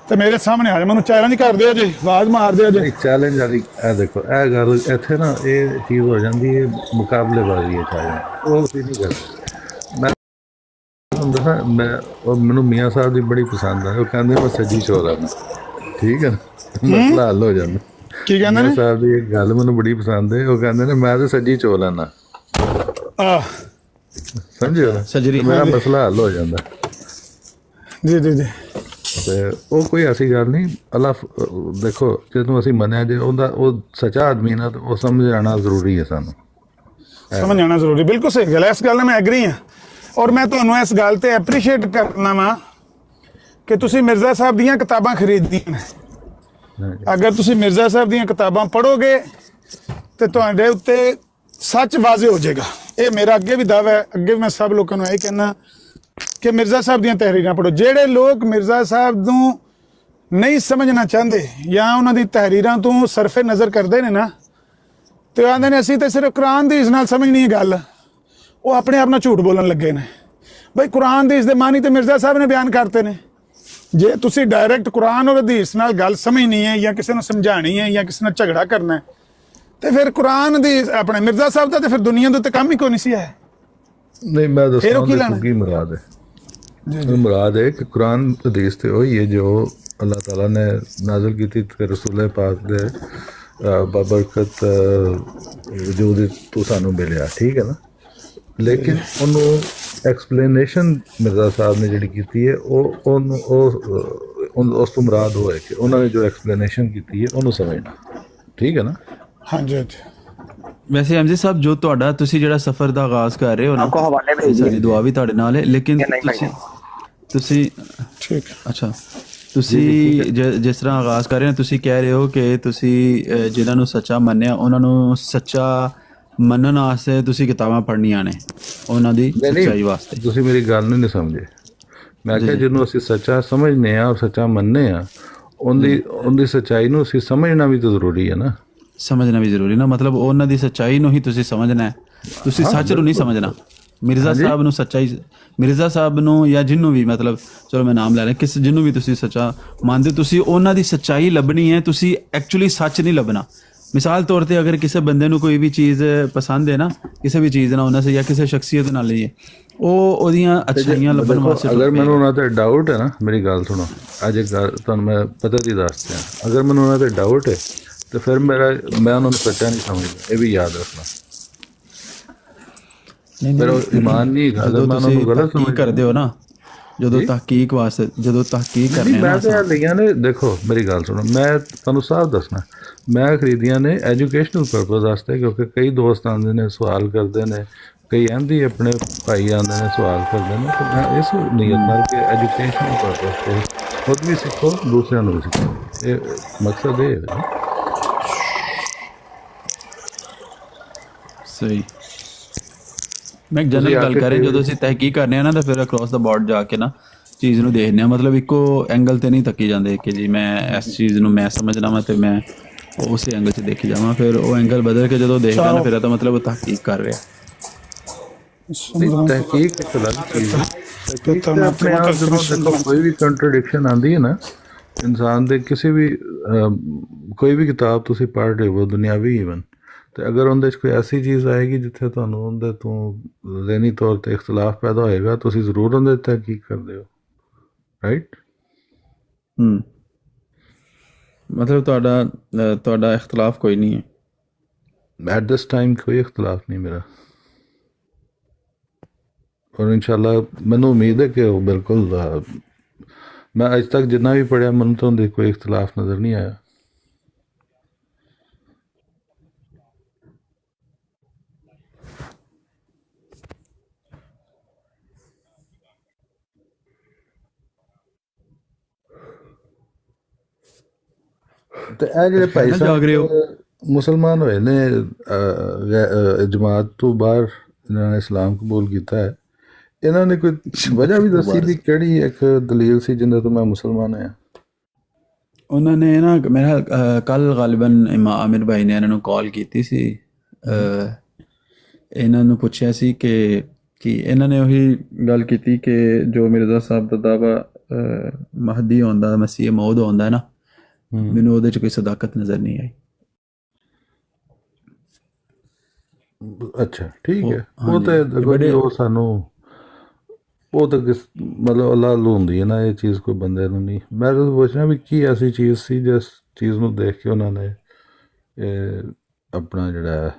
ਤੇ ਮੇਰੇ ਸਾਹਮਣੇ ਆ ਜਾ, ਮੈਨੂੰ ਚੈਲੰਜ ਕਰ ਦਿਓ ਜੇ, ਆਵਾਜ਼ ਮਾਰ ਦਿਓ ਜੇ।
ਚੈਲੰਜ ਵਾਲੀ ਇਹ ਦੇਖੋ, ਇਹ ਗੱਲ ਇੱਥੇ ਨਾ ਇਹ ਚੀਜ਼ ਹੋ ਜਾਂਦੀ ਹੈ, ਮੁਕਾਬਲੇਬਾਜ਼ੀ ਹੈ ਚਾਹੇ ਉਹ ਅਸੀਂ ਨਹੀਂ ਕਰਦੇ। ਮੈਂ ਤੁਹਾਨੂੰ ਦੱਸਾਂ, ਉਹ ਮੈਨੂੰ ਮੀਆਂ ਸਾਹਿਬ ਦੀ ਬੜੀ ਪਸੰਦ ਹੈ। ਉਹ ਕਹਿੰਦੇ ਮੈਂ ਸੱਜੀ ਚੋਰ ਹਾਂ, ਠੀਕ ਹੈ ਨਾ, ਮਸਲਾ ਹੱਲ ਹੋ ਜਾਂਦਾ।
ਕੀ ਕਹਿੰਦੇ
ਮੀਆਂ
ਨੇ?
ਸਾਹਿਬ ਦੀ ਇੱਕ ਗੱਲ ਮੈਨੂੰ ਬੜੀ ਪਸੰਦ ਹੈ। ਉਹ ਕਹਿੰਦੇ ਨੇ ਮੈਂ ਤਾਂ ਸੱਜੀ ਚੋਰ ਹਾਂ ਨਾ, ਸਮਝਿਓ ਨਾ,
ਸੱਜਰੀ
ਮੇਰਾ ਮਸਲਾ ਹੱਲ ਹੋ ਜਾਂਦਾ।
ਜੀ ਜੀ ਜੀ।
ਤੇ ਉਹ ਕੋਈ ਐਸੀ ਗੱਲ ਨਹੀਂ। ਅੱਲਾ ਦੇਖੋ, ਜਦੋਂ ਅਸੀਂ ਮੰਨਿਆ ਜੇ ਉਹਦਾ ਉਹ ਸੱਚਾ ਆਦਮੀ ਨਾ, ਤਾਂ ਉਹ ਸਮਝ ਆਉਣਾ ਜ਼ਰੂਰੀ ਹੈ ਸਾਨੂੰ,
ਸਮਝ ਆਉਣਾ ਜ਼ਰੂਰੀ। ਬਿਲਕੁਲ ਸਹੀ ਗੱਲ ਹੈ, ਇਸ ਗੱਲ ਨਾਲ ਮੈਂ ਐਗਰੀ ਹਾਂ। ਔਰ ਮੈਂ ਤੁਹਾਨੂੰ ਇਸ ਗੱਲ ਤੇ ਐਪਰੀਸ਼ੀਏਟ ਕਰਨਾ ਵਾ ਕਿ ਤੁਸੀਂ ਮਿਰਜ਼ਾ ਸਾਹਿਬ ਦੀਆਂ ਕਿਤਾਬਾਂ ਖਰੀਦਦੀਆਂ ਨੇ। ਅਗਰ ਤੁਸੀਂ ਮਿਰਜ਼ਾ ਸਾਹਿਬ ਦੀਆਂ ਕਿਤਾਬਾਂ ਪੜ੍ਹੋਗੇ ਤੇ ਤੁਹਾਡੇ ਉੱਤੇ ਸੱਚ ਵਾਜ਼ਿਹ ਹੋ ਜਾਏਗਾ। ਇਹ ਮੇਰਾ ਅੱਗੇ ਵੀ ਦਾਅਵਾ ਹੈ, ਅੱਗੇ ਵੀ ਮੈਂ ਸਭ ਲੋਕਾਂ ਨੂੰ ਇਹ ਕਹਿਣਾ ਕਿ ਮਿਰਜ਼ਾ ਸਾਹਿਬ ਦੀਆਂ ਤਹਿਰੀਰਾਂ ਪੜ੍ਹੋ। ਜਿਹੜੇ ਲੋਕ ਮਿਰਜ਼ਾ ਸਾਹਿਬ ਨੂੰ ਨਹੀਂ ਸਮਝਣਾ ਚਾਹੁੰਦੇ ਜਾਂ ਉਹਨਾਂ ਦੀ ਤਹਿਰੀਰਾਂ ਤੋਂ ਸਰਫੇ ਨਜ਼ਰ ਕਰਦੇ ਨੇ ਨਾ, ਤੇ ਆਂਦੇ ਨੇ ਅਸੀਂ ਤਾਂ ਸਿਰਫ ਕੁਰਾਨ ਦੀ ਇਸ ਨਾਲ ਸਮਝਣੀ ਹੈ ਗੱਲ, ਉਹ ਆਪਣੇ ਆਪ ਨਾਲ ਝੂਠ ਬੋਲਣ ਲੱਗੇ ਨੇ। ਬਈ ਕੁਰਾਨ ਦੀ ਇਸ ਦੇ ਮਾਨੀ ਤੇ ਮਿਰਜ਼ਾ ਸਾਹਿਬ ਨੇ ਬਿਆਨ ਕਰਤੇ ਨੇ। ਜੇ ਤੁਸੀਂ ਡਾਇਰੈਕਟ ਕੁਰਾਨ ਔਰ ਹਦੀਸ ਨਾਲ ਗੱਲ ਸਮਝਣੀ ਹੈ ਜਾਂ ਕਿਸੇ ਨੂੰ ਸਮਝਾਣੀ ਹੈ ਜਾਂ ਕਿਸੇ ਨਾਲ ਝਗੜਾ ਕਰਨਾ ਹੈ, ਤੇ ਫਿਰ ਕੁਰਾਨ ਦੀ ਆਪਣੇ ਮਿਰਜ਼ਾ ਸਾਹਿਬ ਦਾ ਤੇ ਫਿਰ ਦੁਨੀਆ ਦੇ ਉੱਤੇ ਕੰਮ ਹੀ ਕੋਈ ਨਹੀਂ ਸੀ ਹੈ।
ਨਹੀਂ ਮੈਂ
ਫਿਰ ਉਹ ਕੀ
ਦੱਸਾਂ
ਲੈਣਾ?
ਕੀ ਮੁਰਾਦ ਹੈ। ਮੁਰਾਦ ਹੈ ਕਿ ਕੁਰਾਨ ਹਦੀਸ ਤੇ ਉਹੀ ਹੈ ਜੋ ਅੱਲਾਹ ਤਾਲਾ ਨੇ ਨਾਜ਼ਲ ਕੀਤੀ ਤੇ ਰਸੂਲ ਪਾਕ ਦੇ ਬਾਬਰਕਤ ਵਜੂਦ ਤੋਂ ਸਾਨੂੰ ਮਿਲਿਆ, ਠੀਕ ਹੈ ਨਾ। ਲੇਕਿਨ ਉਹਨੂੰ ਐਕਸਪਲੇਨੇਸ਼ਨ ਮਿਰਜ਼ਾ ਸਾਹਿਬ ਨੇ ਜਿਹੜੀ ਕੀਤੀ ਹੈ ਉਸ ਤੋਂ ਮੁਰਾਦ ਹੋਏ ਕਿ ਉਹਨਾਂ ਨੇ ਜੋ ਐਕਸਪਲੇਨੇਸ਼ਨ ਕੀਤੀ ਹੈ ਉਹਨੂੰ ਸਮਝਣਾ, ਠੀਕ ਹੈ ਨਾ।
ਹਾਂਜੀ ਹਾਂਜੀ।
ਵੈਸੇ ਐਮਜੀ ਸਾਹਿਬ, ਜੋ ਤੁਹਾਡਾ ਤੁਸੀਂ ਜਿਹੜਾ ਸਫ਼ਰ ਦਾ ਆਗਾਜ਼ ਕਰ ਰਹੇ ਹੋ ਨਾ, ਸਾਡੀ ਦੁਆ ਵੀ ਤੁਹਾਡੇ ਨਾਲ ਹੈ। ਲੇਕਿਨ ਤੁਸੀਂ
ਠੀਕ।
ਅੱਛਾ, ਤੁਸੀਂ ਜਿਸ ਤਰ੍ਹਾਂ ਆਗਾਜ਼ ਕਰ ਰਹੇ ਹੋ, ਤੁਸੀਂ ਕਹਿ ਰਹੇ ਹੋ ਕਿ ਤੁਸੀਂ ਜਿਨ੍ਹਾਂ ਨੂੰ ਸੱਚਾ ਮੰਨਿਆ ਉਹਨਾਂ ਨੂੰ ਸੱਚਾ ਮੰਨਣ ਵਾਸਤੇ ਤੁਸੀਂ ਕਿਤਾਬਾਂ ਪੜ੍ਹਨੀਆਂ ਨੇ, ਉਹਨਾਂ ਦੀ ਸੱਚਾਈ ਵਾਸਤੇ।
ਤੁਸੀਂ ਮੇਰੀ ਗੱਲ ਨਹੀਂ ਸਮਝੇ। ਮੈਂ ਕਿਹਾ ਜਿਹਨੂੰ ਅਸੀਂ ਸੱਚਾ ਸਮਝਨੇ ਆ ਔਰ ਸੱਚਾ ਮੰਨਨੇ ਆ, ਉਹਦੀ ਸੱਚਾਈ ਨੂੰ ਅਸੀਂ ਸਮਝਣਾ ਵੀ ਤਾਂ ਜ਼ਰੂਰੀ ਹੈ ਨਾ।
ਸਮਝਣਾ ਵੀ ਜ਼ਰੂਰੀ ਨਾ, ਮਤਲਬ ਉਹਨਾਂ ਦੀ ਸੱਚਾਈ ਨੂੰ ਹੀ ਤੁਸੀਂ ਸਮਝਣਾ ਹੈ, ਤੁਸੀਂ ਸੱਚ ਨੂੰ ਨਹੀਂ ਸਮਝਣਾ। ਮਿਰਜ਼ਾ ਸਾਹਿਬ ਨੂੰ ਸੱਚਾਈ, ਮਿਰਜ਼ਾ ਸਾਹਿਬ ਨੂੰ ਜਾਂ ਜਿਹਨੂੰ ਵੀ, ਮਤਲਬ ਚਲੋ ਮੈਂ ਨਾਮ ਲੈ ਰਿਹਾ, ਜਿਹਨੂੰ ਵੀ ਤੁਸੀਂ ਸੱਚਾ ਮੰਨਦੇ, ਤੁਸੀਂ ਉਹਨਾਂ ਦੀ ਸੱਚਾਈ ਲੱਭਣੀ ਹੈ, ਤੁਸੀਂ ਐਕਚੁਅਲੀ ਸੱਚ ਨਹੀਂ ਲੱਭਣਾ। ਮਿਸਾਲ ਤੌਰ ਤੇ ਅਗਰ ਕਿਸੇ ਬੰਦੇ ਨੂੰ ਕੋਈ ਵੀ ਚੀਜ਼ ਪਸੰਦ ਹੈ ਨਾ, ਕਿਸੇ ਵੀ ਚੀਜ਼ ਨਾਲ ਉਹਨਾਂ ਸੇ ਜਾਂ ਕਿਸੇ ਸ਼ਖਸੀਅਤ ਨਾਲ ਲਈ ਹੈ, ਉਹ ਉਹਦੀਆਂ ਅੱਛਾਈਆਂ ਲੱਭਣ ਵਾਸਤੇ।
ਅਗਰ ਮੈਨੂੰ ਉਹਨਾਂ ਤੇ ਡਾਊਟ ਹੈ ਨਾ, ਮੇਰੀ ਗੱਲ ਸੁਣੋ, ਅੱਜ ਇੱਕ ਗੱਲ ਤੁਹਾਨੂੰ ਮੈਂ ਪਤਾ ਦੀ ਦੱਸ ਦਿਆਂ, ਅਗਰ ਮੈਨੂੰ ਉਹਨਾਂ ਤੇ ਡਾਊਟ ਹੈ ਤੇ ਫਿਰ ਮੈਂ ਉਹਨਾਂ ਨੂੰ ਸੱਚਾ ਨਹੀਂ ਸਮਝਦਾ, ਇਹ ਵੀ ਯਾਦ ਰੱਖਣਾ। ਮੇਰਾ ਈਮਾਨ ਨਹੀਂ ਹੈਗਾ,
ਜਦੋਂ
ਮੈਂ ਉਹਨਾਂ ਨੂੰ ਗਲਤ
ਤਹਕੀਕ ਕਰਦੇ ਹੋ ਨਾ, ਜਦੋਂ ਤਹਕੀਕ ਵਾਸਤੇ, ਜਦੋਂ ਤਹਕੀਕ ਕਰਨੇ
ਮੈਂ ਤਾਂ ਲਈਆਂ ਨੇ। ਦੇਖੋ ਮੇਰੀ ਗੱਲ ਸੁਣੋ, ਮੈਂ ਤੁਹਾਨੂੰ ਸਾਫ਼ ਦੱਸਣਾ, ਮੈਂ ਖਰੀਦੀਆਂ ਨੇ ਐਜੂਕੇਸ਼ਨਲ ਪਰਪਸ ਵਾਸਤੇ, ਕਿਉਂਕਿ ਕਈ ਦੋਸਤ ਆਉਂਦੇ ਨੇ ਸਵਾਲ ਕਰਦੇ ਨੇ, ਕਈ ਆਂਦੀ ਆਪਣੇ ਭਾਈ ਆਉਂਦੇ ਨੇ ਸਵਾਲ ਕਰਦੇ ਨੇ, ਤਾਂ ਮੈਂ ਇਸ ਨੀਅਤ ਨਾਲ ਕਿ ਐਜੂਕੇਸ਼ਨਲ ਪਰਪਸ ਤੇ ਖੁਦ ਵੀ ਸਿੱਖੋ, ਦੂਸਰਿਆਂ ਨੂੰ ਵੀ ਸਿੱਖੋ, ਇਹ ਮਕਸਦ ਇਹ ਹੈ।
ਸਹੀ। ਮੈਂ ਇੱਕ ਜਨਰਲ ਗੱਲ ਕਰ ਰਿਹਾ, ਜਦੋਂ ਅਸੀਂ ਤਹਿਕੀਕ ਕਰਨੇ ਆ ਨਾ, ਤਾਂ ਫਿਰ ਅਕ੍ਰੋਸ ਦਾ ਬੋਰਡ ਜਾ ਕੇ ਨਾ ਚੀਜ਼ ਨੂੰ ਦੇਖਦੇ ਆ, ਮਤਲਬ ਇੱਕੋ ਐਂਗਲ ਤੇ ਨਹੀਂ ਤੱਕੀ ਜਾਂਦੇ ਕਿ ਜੀ ਮੈਂ ਇਸ ਚੀਜ਼ ਨੂੰ ਮੈਂ ਸਮਝਣਾ ਵਾ ਤੇ ਮੈਂ ਉਸੇ ਐਂਗਲ 'ਚ ਦੇਖੀ ਜਾਵਾਂ। ਫਿਰ ਉਹ ਐਂਗਲ ਬਦਲ ਕੇ ਜਦੋਂ ਦੇਖਦਾ ਨਾ, ਫਿਰ ਤਾਂ ਮਤਲਬ ਉਹ ਤਹਿਕੀਕ ਕਰ ਰਿਹਾ।
ਤਹਿਕੀਕ ਇੱਕ ਅਲੱਗ ਚੀਜ਼ ਹੈ। ਤਹਿਕੀਕ ਆਪਣੇ ਆਪ ਜਦੋਂ ਦੇਖੋ ਕੋਈ ਵੀ ਕੰਟਰਡਿਕਸ਼ਨ ਆਉਂਦੀ ਹੈ ਨਾ ਇਨਸਾਨ ਦੇ, ਕਿਸੇ ਵੀ ਕੋਈ ਵੀ ਕਿਤਾਬ ਤੁਸੀਂ ਪੜ੍ਹ ਰਹੇ ਹੋ ਦੁਨਿਆਵੀ ਈਵਨ, ਤੇ ਅਗਰ ਉਹਦੇ 'ਚ ਕੋਈ ਐਸੀ ਚੀਜ਼ ਆਏਗੀ ਜਿੱਥੇ ਤੁਹਾਨੂੰ ਉਹਦੇ ਤੋਂ ਜ਼ਹਿਨੀ ਤੌਰ ਤੇ ਇਖਤਲਾਫ ਪੈਦਾ ਹੋਏਗਾ, ਤੁਸੀਂ ਜ਼ਰੂਰ ਉਹਦੇ 'ਤੇ ਤਹਿਕੀਕ ਕਰਦੇ ਹੋ, ਰਾਈਟ।
ਮਤਲਬ ਤੁਹਾਡਾ ਇਖਤਲਾਫ ਕੋਈ ਨਹੀਂ ਹੈ
ਐਟ ਦਿਸ ਟਾਈਮ? ਕੋਈ ਇਖਤਲਾਫ ਨਹੀਂ ਮੇਰਾ, ਔਰ ਇਨਸ਼ਾਅੱਲਾ ਮੈਨੂੰ ਉਮੀਦ ਹੈ ਕਿ ਉਹ ਬਿਲਕੁਲ, ਮੈਂ ਅੱਜ ਤੱਕ ਜਿੰਨਾ ਵੀ ਪੜ੍ਹਿਆ ਮੈਨੂੰ ਤਾਂ ਉਹਦੇ ਕੋਈ ਇਖਤਲਾਫ ਨਜ਼ਰ ਨਹੀਂ ਆਇਆ। ਤੇ ਇਹ ਜਿਹੜੇ ਭਾਈ
ਕਹਿਣਾ ਜਾਗ ਰਹੇ ਹੋ।
ਸਾਹਿਬ ਮੁਸਲਮਾਨ ਹੋਏ ਨੇ ਜਮਾਤ ਤੋਂ ਬਾਹਰ, ਇਹਨਾਂ ਨੇ ਇਸਲਾਮ ਕਬੂਲ ਕੀਤਾ ਹੈ, ਇਹਨਾਂ ਨੇ ਕੋਈ ਵਜ੍ਹਾ ਵੀ ਦੱਸੀ ਵੀ ਕਿਹੜੀ ਇੱਕ ਦਲੀਲ ਸੀ ਜਿੰਦੇ ਤੋਂ ਮੈਂ ਮੁਸਲਮਾਨ ਹੋਇਆ?
ਉਹਨਾਂ ਨੇ ਨਾ ਮੇਰਾ ਕੱਲ ਗਾਲਿਬਨ ਇਮਾਮ ਆਮਿਰ ਭਾਈ ਨੇ ਇਹਨਾਂ ਨੂੰ ਕਾਲ ਕੀਤੀ ਸੀ, ਇਹਨਾਂ ਨੂੰ ਪੁੱਛਿਆ ਸੀ ਕਿ ਇਹਨਾਂ ਨੇ ਉਹੀ ਗੱਲ ਕੀਤੀ ਕਿ ਜੋ ਮਿਰਜ਼ਾ ਸਾਹਿਬ ਦਾ ਦਾਵਾ ਮਹਦੀ ਆਉਂਦਾ, ਮਸੀਹ ਮੌਦ ਆਉਂਦਾ ਹੈ ਨਾ, ਮੈਨੂੰ ਉਹਦੇ 'ਚ ਕੋਈ ਸਦਾਕਤ ਨਜ਼ਰ ਨਹੀਂ ਆਈ।
ਅੱਛਾ ਠੀਕ ਹੈ, ਉਹ
ਹਾਂਜੀ,
ਤਾਂ ਦੇਖੋ ਜੀ, ਉਹ ਸਾਨੂੰ ਉਹ ਤਾਂ ਮਤਲਬ ਅੱਲਾਹ ਨੂੰ ਹੁੰਦੀ ਹੈ ਨਾ ਇਹ ਚੀਜ਼, ਕੋਈ ਬੰਦੇ ਨੂੰ ਨਹੀਂ। ਮੈਂ ਤਾਂ ਪੁੱਛਣਾ ਵੀ ਕੀ ਐਸੀ ਚੀਜ਼ ਸੀ ਜਿਸ ਚੀਜ਼ ਨੂੰ ਦੇਖ ਕੇ ਉਹਨਾਂ ਨੇ ਆਪਣਾ ਜਿਹੜਾ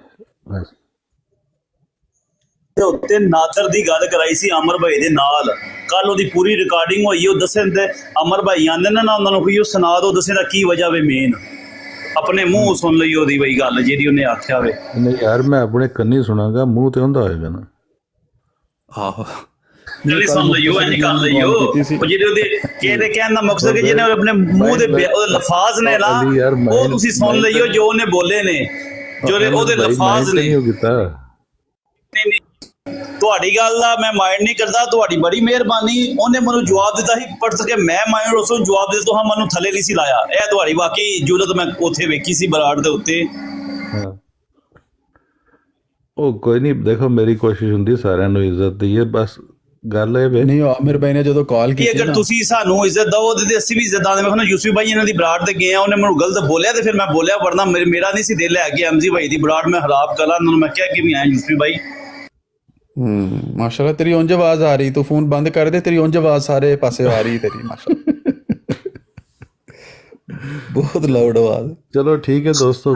ਦੇ ਉੱਤੇ ਨਾਦਰ ਦੀ ਗੱਲ ਕਰਾਈ ਸੀ ਅਮਰ ਭਾਈ ਦੇ ਨਾਲ। ਕੱਲ ਉਹਦੀ ਪੂਰੀ ਰਿਕਾਰਡਿੰਗ ਹੋਈ, ਉਹ ਦੱਸਣ ਤੇ ਅਮਰ ਭਾਈ ਆਂਦੇ ਨਾ ਉਹਨਾਂ ਨੂੰ ਕੋਈ ਉਹ ਸੁਣਾ ਦੋ, ਦੱਸੇ ਦਾ ਕੀ ਵਜ੍ਹਾ ਵੇ ਮੇਨ, ਆਪਣੇ ਮੂੰਹ ਸੁਣ ਲਈ ਉਹਦੀ ਬਈ ਗੱਲ ਜਿਹੜੀ ਉਹਨੇ ਆਖਿਆ ਵੇ।
ਨਹੀਂ ਯਾਰ, ਮੈਂ ਆਪਣੇ ਕੰਨੀ ਸੁਣਾਂਗਾ, ਮੂੰਹ ਤੇ ਹੁੰਦਾ ਹੋਏਗਾ ਨਾ।
ਆਹੋ
ਜਿਹੜੀ ਸੁਣ ਲਈਓ, ਇੰਜ ਕਰ ਲਈਓ, ਉਹ ਜਿਹੜੇ ਉਹਦੇ ਕਿਹਦੇ ਕਹਿਣ ਦਾ ਮਕਸਦ ਕਿ ਜਿਹਨੇ ਆਪਣੇ ਮੂੰਹ ਦੇ ਉਹਦੇ ਲਫ਼ਾਜ਼ ਨੇ ਨਾ, ਉਹ ਤੁਸੀਂ ਸੁਣ ਲਈਓ ਜੋ ਉਹਨੇ ਬੋਲੇ ਨੇ, ਜੋ ਉਹਦੇ ਲਫ਼ਾਜ਼ ਨੇ। ਨਹੀਂ ਤੁਹਾਡੀ ਗੱਲ ਦਾ ਮੈਂ ਮਾਈਂਡ ਨਹੀਂ ਕਰਦਾ, ਤੁਹਾਡੀ ਬੜੀ ਮਿਹਰਬਾਨੀ। ਉਹਨੇ ਮੈਨੂੰ ਜਵਾਬ ਦਿੱਤਾ ਸੀ ਪੜ੍ਹ ਕੇ, ਮੈਂ ਮਾਈਂਡ ਉਸ ਨੂੰ ਜਵਾਬ ਦੇ ਦਿੱਤਾ, ਮੈਨੂੰ ਥੱਲੇ ਨਹੀਂ ਸੀ ਲਾਇਆ। ਇਹ ਤੁਹਾਡੀ ਵਾਕਈ ਜੁਰਤ ਮੈਂ ਉੱਥੇ ਵੇਖੀ ਸੀ ਬਰਾੜ ਦੇ ਉੱਤੇ।
ਉਹ ਕੋਈ ਨਹੀਂ, ਦੇਖੋ ਮੇਰੀ ਕੋਸ਼ਿਸ਼ ਹੁੰਦੀ ਸਾਰਿਆਂ ਨੂੰ ਇੱਜ਼ਤ ਦੀ ਹੈ, ਬਸ ਗੱਲ ਇਹ ਵੇ
ਨਹੀਂ। ਆਮਿਰ ਭਾਈ ਨੇ ਜਦੋਂ ਕਾਲ
ਕਿ
ਕੀਤੀ
ਅਗਰ ਤੁਸੀਂ ਸਾਨੂੰ ਇੱਜ਼ਤ ਦਓ ਤੇ ਅਸੀਂ ਵੀ ਇੱਜ਼ਤ ਦਾਂਗੇ। ਮੈਂ ਕਹਿੰਦਾ ਯੂਸਫ ਭਾਈ ਇਹਨਾਂ ਦੀ ਬਰਾੜ ਤੇ ਗਏ ਆ, ਉਹਨੇ ਮੈਨੂੰ ਗਲਤ ਬੋਲਿਆ ਤੇ ਫਿਰ ਮੈਂ ਬੋਲਿਆ, ਵਰਨਾ ਮੇਰਾ ਨਹੀਂ ਸੀ ਦਿਲ ਹੈ ਕਿ ਐਮਜੀ ਭਾਈ ਦੀ ਬਰਾੜ ਮੈਂ ਖਰਾਬ ਕਰਾਂ। ਉਹਨਾਂ ਨੂੰ ਮੈਂ ਕਿਹਾ ਕਿ ਵੀ ਆਇਆ ਯੂਸਫ ਭਾਈ।
ਮਾਸ਼ਾਅੱਲਾ ਤੇਰੀ ਉਂਝ ਆਵਾਜ਼ ਆ ਰਹੀ, ਤੂੰ ਫੋਨ ਬੰਦ ਕਰ ਦੇ, ਤੇਰੀ ਉਂਝ ਆਵਾਜ਼ ਸਾਰੇ ਪਾਸੇ ਆ ਰਹੀ ਤੇਰੀ, ਮਾਸ਼ਾਅੱਲਾ ਬਹੁਤ ਲਾਊਡ ਆਵਾਜ਼।
ਚਲੋ ਠੀਕ ਹੈ ਦੋਸਤੋ,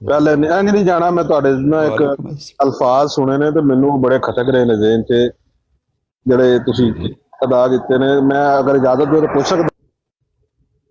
ਪਹਿਲੇ ਇੰਝ ਨਹੀਂ ਜਾਣਾ, ਮੈਂ ਤੁਹਾਡੇ ਨਾਲ ਇੱਕ ਅਲਫਾਜ਼ ਸੁਣੇ ਨੇ ਤੇ ਮੈਨੂੰ ਬੜੇ ਖਟਕ ਰਹੇ ਨੇ ਜ਼ਿਹਨ 'ਚ, ਜਿਹੜੇ ਤੁਸੀਂ ਅਦਾ ਕੀਤੇ ਨੇ। ਮੈਂ ਅਗਰ ਇਜਾਜ਼ਤ ਦਿਓ ਤਾਂ ਪੁੱਛ ਸਕਦਾ?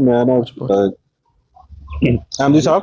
ਮੈਂ ਨਾ ਐਮਜੀ ਸਾਹਿਬ,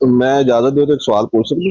ਮੈਂ ਇਜਾਜ਼ਤ ਦਿਓ ਤਾਂ ਇੱਕ ਸਵਾਲ ਪੁੱਛ ਸਕਦਾ?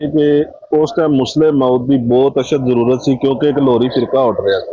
ਕਿ ਉਸ ਟਾਈਮ ਮੁਸਲਿਮ ਮੌਦ ਦੀ ਬਹੁਤ ਅਸ਼ਦ ਜ਼ਰੂਰਤ ਸੀ, ਕਿਉਂਕਿ ਇੱਕ ਲੋਰੀ ਫਿਰਕਾ ਉੱਠ ਰਿਹਾ ਸੀ,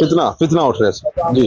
ਫਿਤਨਾ ਉੱਠ ਰਿਹਾ ਸੀ ਜੀ,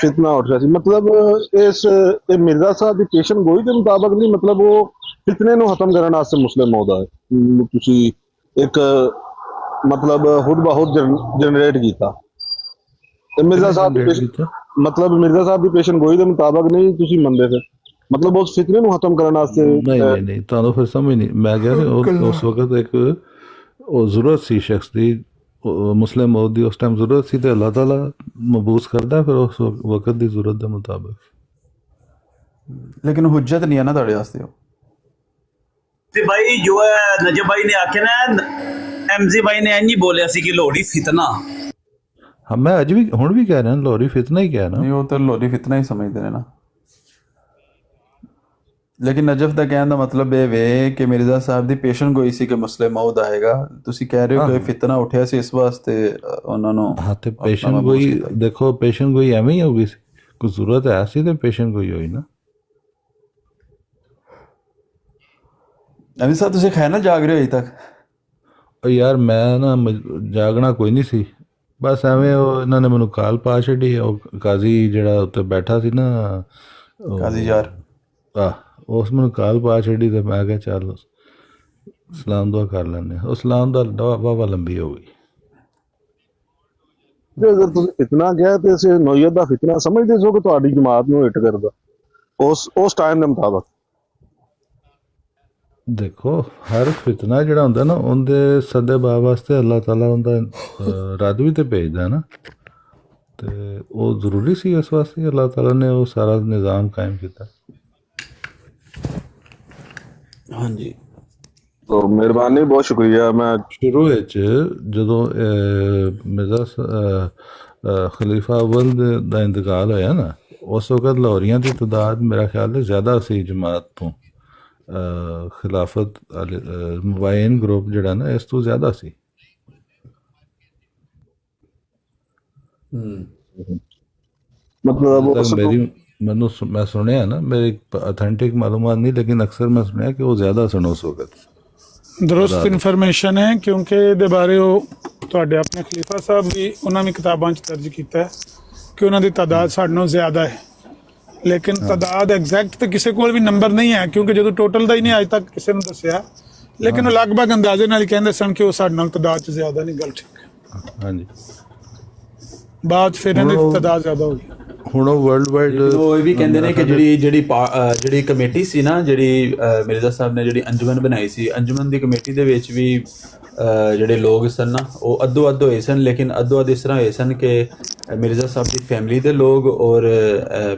ਫਿਤਨਾ ਉੱਠ ਰਿਹਾ ਸੀ। ਮਤਲਬ ਇਹ ਮਿਰਜ਼ਾ ਸਾਹਿਬ ਦੀ ਪੇਸ਼ਨ ਗੋਈ ਦੇ ਮੁਤਾਬਕ ਨਹੀਂ, ਮਤਲਬ ਉਹ ਫਿਤਨੇ ਨੂੰ ਖਤਮ ਕਰਨ ਵਾਸਤੇ ਮੁਸਲਿਮ ਮੌਦ ਆਏ। ਤੁਸੀਂ ਇੱਕ ਮਤਲਬ ਖੁਦ ਬਹੁਤ ਜਨਰੇਟ ਕੀਤਾ ਤੇ ਮਿਰਜ਼ਾ ਸਾਹਿਬ ਦੀ ਮਤਲਬ ਮਿਰਜ਼ਾ ਸਾਹਿਬ ਦੀ ਪੇਸ਼ਨ ਗੋਈ ਦੇ ਮੁਤਾਬਕ ਨਹੀਂ ਤੁਸੀਂ ਮੰਨਦੇ ਫਿਰ, ਮਤਲਬ ਉਸ ਫਿਤਨੇ ਨੂੰ ਖਤਮ ਕਰਨ ਵਾਸਤੇ?
ਨਹੀਂ ਤੁਹਾਨੂੰ ਫਿਰ ਸਮਝ ਨਹੀਂ, ਮੈਂ ਕਿਹਾ ਉਸ ਵਕਤ ਇੱਕ ਉਹ ਜ਼ਰੂਰਤ ਸੀ ਸ਼ਖਸ ਦੀ, ਮੁਸਲਿਮ ਮੌਦ ਦੀ ਉਸ ਟਾਈਮ ਜ਼ਰੂਰਤ ਸੀ, ਤੇ ਅੱਲਾਹ ਤਾਲਾ ਮਬੂਸ ਕਰਦਾ ਫਿਰ ਉਸ ਵਕਤ ਦੀ ਜ਼ਰੂਰਤ ਦੇ ਮੁਤਾਬਕ।
ਲੇਕਿਨ ਹੁਜਤ ਨਹੀਂ ਹੈ ਨਾ ਤੁਹਾਡੇ ਵਾਸਤੇ ਉਹ।
ਤੇ ਭਾਈ ਜੋ ਹੈ ਨਜਬ ਭਾਈ ਨੇ ਆਖਿਆ ਨਾ, ਐਮਜੀ ਭਾਈ ਨੇ ਇੰਜ ਹੀ ਬੋਲਿਆ ਸੀ ਕਿ ਲੋਹੜੀ ਫਿਤਨਾ।
ਹਾਂ, ਮੈਂ ਅੱਜ ਵੀ ਹੁਣ ਵੀ ਕਹਿ ਰਿਹਾ ਲੋਰੀ ਫਿਤਨਾ ਹੀ ਕਹਿ
ਨਹੀਂ,
ਰਿਹਾ।
ਉਹ ਤਾਂ ਲੋਰੀ ਫਿਤਨਾ ਹੀ ਸਮਝਦੇ ਨੇ ਨਾ। ਲੇਕਿਨ ਨਜਫ ਦਾ ਕਹਿਣ ਦਾ ਮਤਲਬ ਇਹ ਵੇ ਕਿ ਮਿਰਜ਼ਾ ਸਾਹਿਬ ਦੀ ਪੇਸ਼ਨ ਗੋਈ ਸੀ ਕਿ ਮੁਸਲਿਮ ਮੌਦ ਆਏਗਾ। ਤੁਸੀਂ ਕਹਿ ਰਹੇ ਹੋ ਕਿ ਫਿਤਨਾ ਉੱਠਿਆ ਸੀ, ਇਸ ਵਾਸਤੇ ਉਹਨਾਂ ਨੂੰ।
ਹਾਂ, ਤੇ ਪੇਸ਼ਨ ਗੋਈ ਦੇਖੋ, ਪੇਸ਼ਨ ਗੋਈ ਐਵੇਂ ਹੀ ਹੋ ਗਈ ਸੀ, ਕੋਈ ਜ਼ਰੂਰਤ ਹੈ ਸੀ ਤੇ ਪੇਸ਼ਨ ਗੋਈ ਹੋਈ ਨਾ।
ਅਮੀ ਸਾਹਿਬ ਤੁਸੀਂ ਖੈਰ ਨਾਲ ਜਾਗ ਰਹੇ ਹੋ ਅਜੇ ਤੱਕ?
ਉਹ ਯਾਰ ਮੈਂ ਨਾ ਜਾਗਣਾ ਕੋਈ ਨਹੀਂ ਸੀ, ਬਸ ਐਵੇਂ ਉਹ ਇਹਨਾਂ ਨੇ ਮੈਨੂੰ ਕਾਲ ਪਾ ਛੱਡੀ। ਉਹ ਕਾਜ਼ੀ ਜਿਹੜਾ ਉੱਤੇ ਬੈਠਾ ਸੀ ਨਾ,
ਕਾਜ਼ੀ ਯਾਰ,
ਉਸ ਮੈਨੂੰ ਕਾਲ ਪਾ ਛੱਡੀ ਤੇ ਮੈਂ ਕਿਹਾ ਚੱਲ ਸਲਾਮ ਦੁਆ ਕਰ ਲੈਂਦੇ। ਉਹ ਸਲਾਮ ਦਾ ਵਾਹਵਾ ਲੰਬੀ ਹੋ ਗਈ।
ਅਗਰ ਤੁਸੀਂ ਫਿਤਨਾ ਕਿਹਾ ਤੇ ਅਸੀਂ ਨੌਈਅਤ ਦਾ ਫਿਤਨਾ ਸਮਝਦੇ ਸੋ ਕਿ ਤੁਹਾਡੀ ਜਮਾਤ ਨੂੰ ਹਿੱਟ ਕਰਦਾ ਉਸ ਟਾਈਮ ਦੇ ਮੁਤਾਬਕ?
ਦੇਖੋ, ਹਰ ਫਿਤਨਾ ਜਿਹੜਾ ਹੁੰਦਾ ਨਾ, ਉਹਦੇ ਸਦਬਾ ਵਾਸਤੇ ਅੱਲਾਹ ਤਾਲਾ ਉਹਦਾ ਰੱਦ ਵੀ ਤੇ ਭੇਜਦਾ ਨਾ, ਤੇ ਉਹ ਜ਼ਰੂਰੀ ਸੀ, ਇਸ ਵਾਸਤੇ ਅੱਲਾਹ ਤਾਲਾ ਨੇ ਉਹ ਸਾਰਾ ਨਿਜ਼ਾਮ ਕਾਇਮ ਕੀਤਾ।
ਹਾਂਜੀ,
ਤੋ ਮਿਹਰਬਾਨੀ, ਬਹੁਤ ਸ਼ੁਕਰੀਆ। ਮੈਂ
ਸ਼ੁਰੂ ਵਿੱਚ ਜਦੋਂ ਮਿਰਜ਼ਾ ਖਲੀਫਾ ਅਵਲ ਦਾ ਇੰਤਕਾਲ ਹੋਇਆ ਨਾ, ਉਸ ਵਕਤ ਲਾਹੌਰੀਆਂ ਦੀ ਤਾਦਾਦ ਮੇਰਾ ਖਿਆਲ ਹੈ ਜ਼ਿਆਦਾ ਸੀ ਜਮਾਤ ਤੋਂ। ਖਿਲਾਫਤ ਮੁਬਾਇਨ ਗਰੁੱਪ ਜਿਹੜਾ ਨਾ, ਇਸ ਤੋਂ ਜ਼ਿਆਦਾ ਸੀ।
ਮਤਲਬ
ਮੇਰੀ ਮੈਂ ਸੁਣਿਆ ਨਾ, ਮੇਰੇ ਅਥੈਂਟਿਕ ਮਾਲੂਮਾਤ ਨਹੀਂ, ਲੇਕਿਨ ਅਕਸਰ ਮੈਂ ਸੁਣਿਆ ਕਿ ਉਹ ਜ਼ਿਆਦਾ ਸਨ ਉਸ ਵਕਤ।
ਦਰੁਸਤ ਇਨਫੋਰਮੇਸ਼ਨ ਹੈ, ਕਿਉਂਕਿ ਇਹਦੇ ਬਾਰੇ ਉਹ ਤੁਹਾਡੇ ਆਪਣੇ ਖਲੀਫਾ ਸਾਹਿਬ ਵੀ ਉਹਨਾਂ ਵੀ ਕਿਤਾਬਾਂ 'ਚ ਦਰਜ ਕੀਤਾ ਹੈ ਕਿ ਉਹਨਾਂ ਦੀ ਤਾਦਾਦ ਸਾਡੇ ਨਾਲੋਂ ਜ਼ਿਆਦਾ ਹੈ, ਲੇਕਿਨ ਤਾਦਾਦ ਐਗਜ਼ੈਕਟ ਤੇ ਕਿਸੇ ਕੋਲ ਵੀ ਨੰਬਰ ਨਹੀਂ ਹੈ, ਕਿਉਂਕਿ ਜਦੋਂ ਟੋਟਲ ਦਾ ਹੀ ਨਹੀਂ ਅੱਜ ਤੱਕ ਕਿਸੇ ਨੂੰ ਦੱਸਿਆ, ਲੇਕਿਨ ਉਹ ਲਗਭਗ ਅੰਦਾਜ਼ੇ ਨਾਲ ਹੀ ਕਹਿੰਦੇ ਸਨ ਕਿ ਉਹ ਸਾਡੇ ਨਾਲ ਤਾਦਾਦ 'ਚ ਜ਼ਿਆਦਾ ਨਹੀਂ। ਗੱਲ ਠੀਕ ਹੈ।
ਹਾਂਜੀ,
ਬਾਅਦ 'ਚ ਫਿਰ ਇਹਨਾਂ ਦੀ ਤਾਦਾਦ ਜ਼ਿਆਦਾ ਹੋ ਗਈ।
ਹੁਣ ਉਹ ਵਰਲਡ ਵਾਈਡ
ਉਹ ਇਹ ਵੀ ਕਹਿੰਦੇ ਨੇ ਕਿ ਜਿਹੜੀ ਕਮੇਟੀ ਸੀ ਨਾ, ਜਿਹੜੀ ਮਿਰਜ਼ਾ ਸਾਹਿਬ ਨੇ ਜਿਹੜੀ ਅੰਜਮਨ ਬਣਾਈ ਸੀ, ਅੰਜਮਨ ਦੀ ਕਮੇਟੀ ਦੇ ਵਿੱਚ ਵੀ ਜਿਹੜੇ ਲੋਕ ਸਨ ਨਾ ਉਹ ਅੱਧੋ ਅੱਧ ਹੋਏ ਸਨ, ਲੇਕਿਨ ਅੱਧੋ ਅੱਧ ਇਸ ਤਰ੍ਹਾਂ ਹੋਏ ਸਨ ਕਿ ਮਿਰਜ਼ਾ ਸਾਹਿਬ ਦੀ ਫੈਮਿਲੀ ਦੇ ਲੋਕ ਔਰ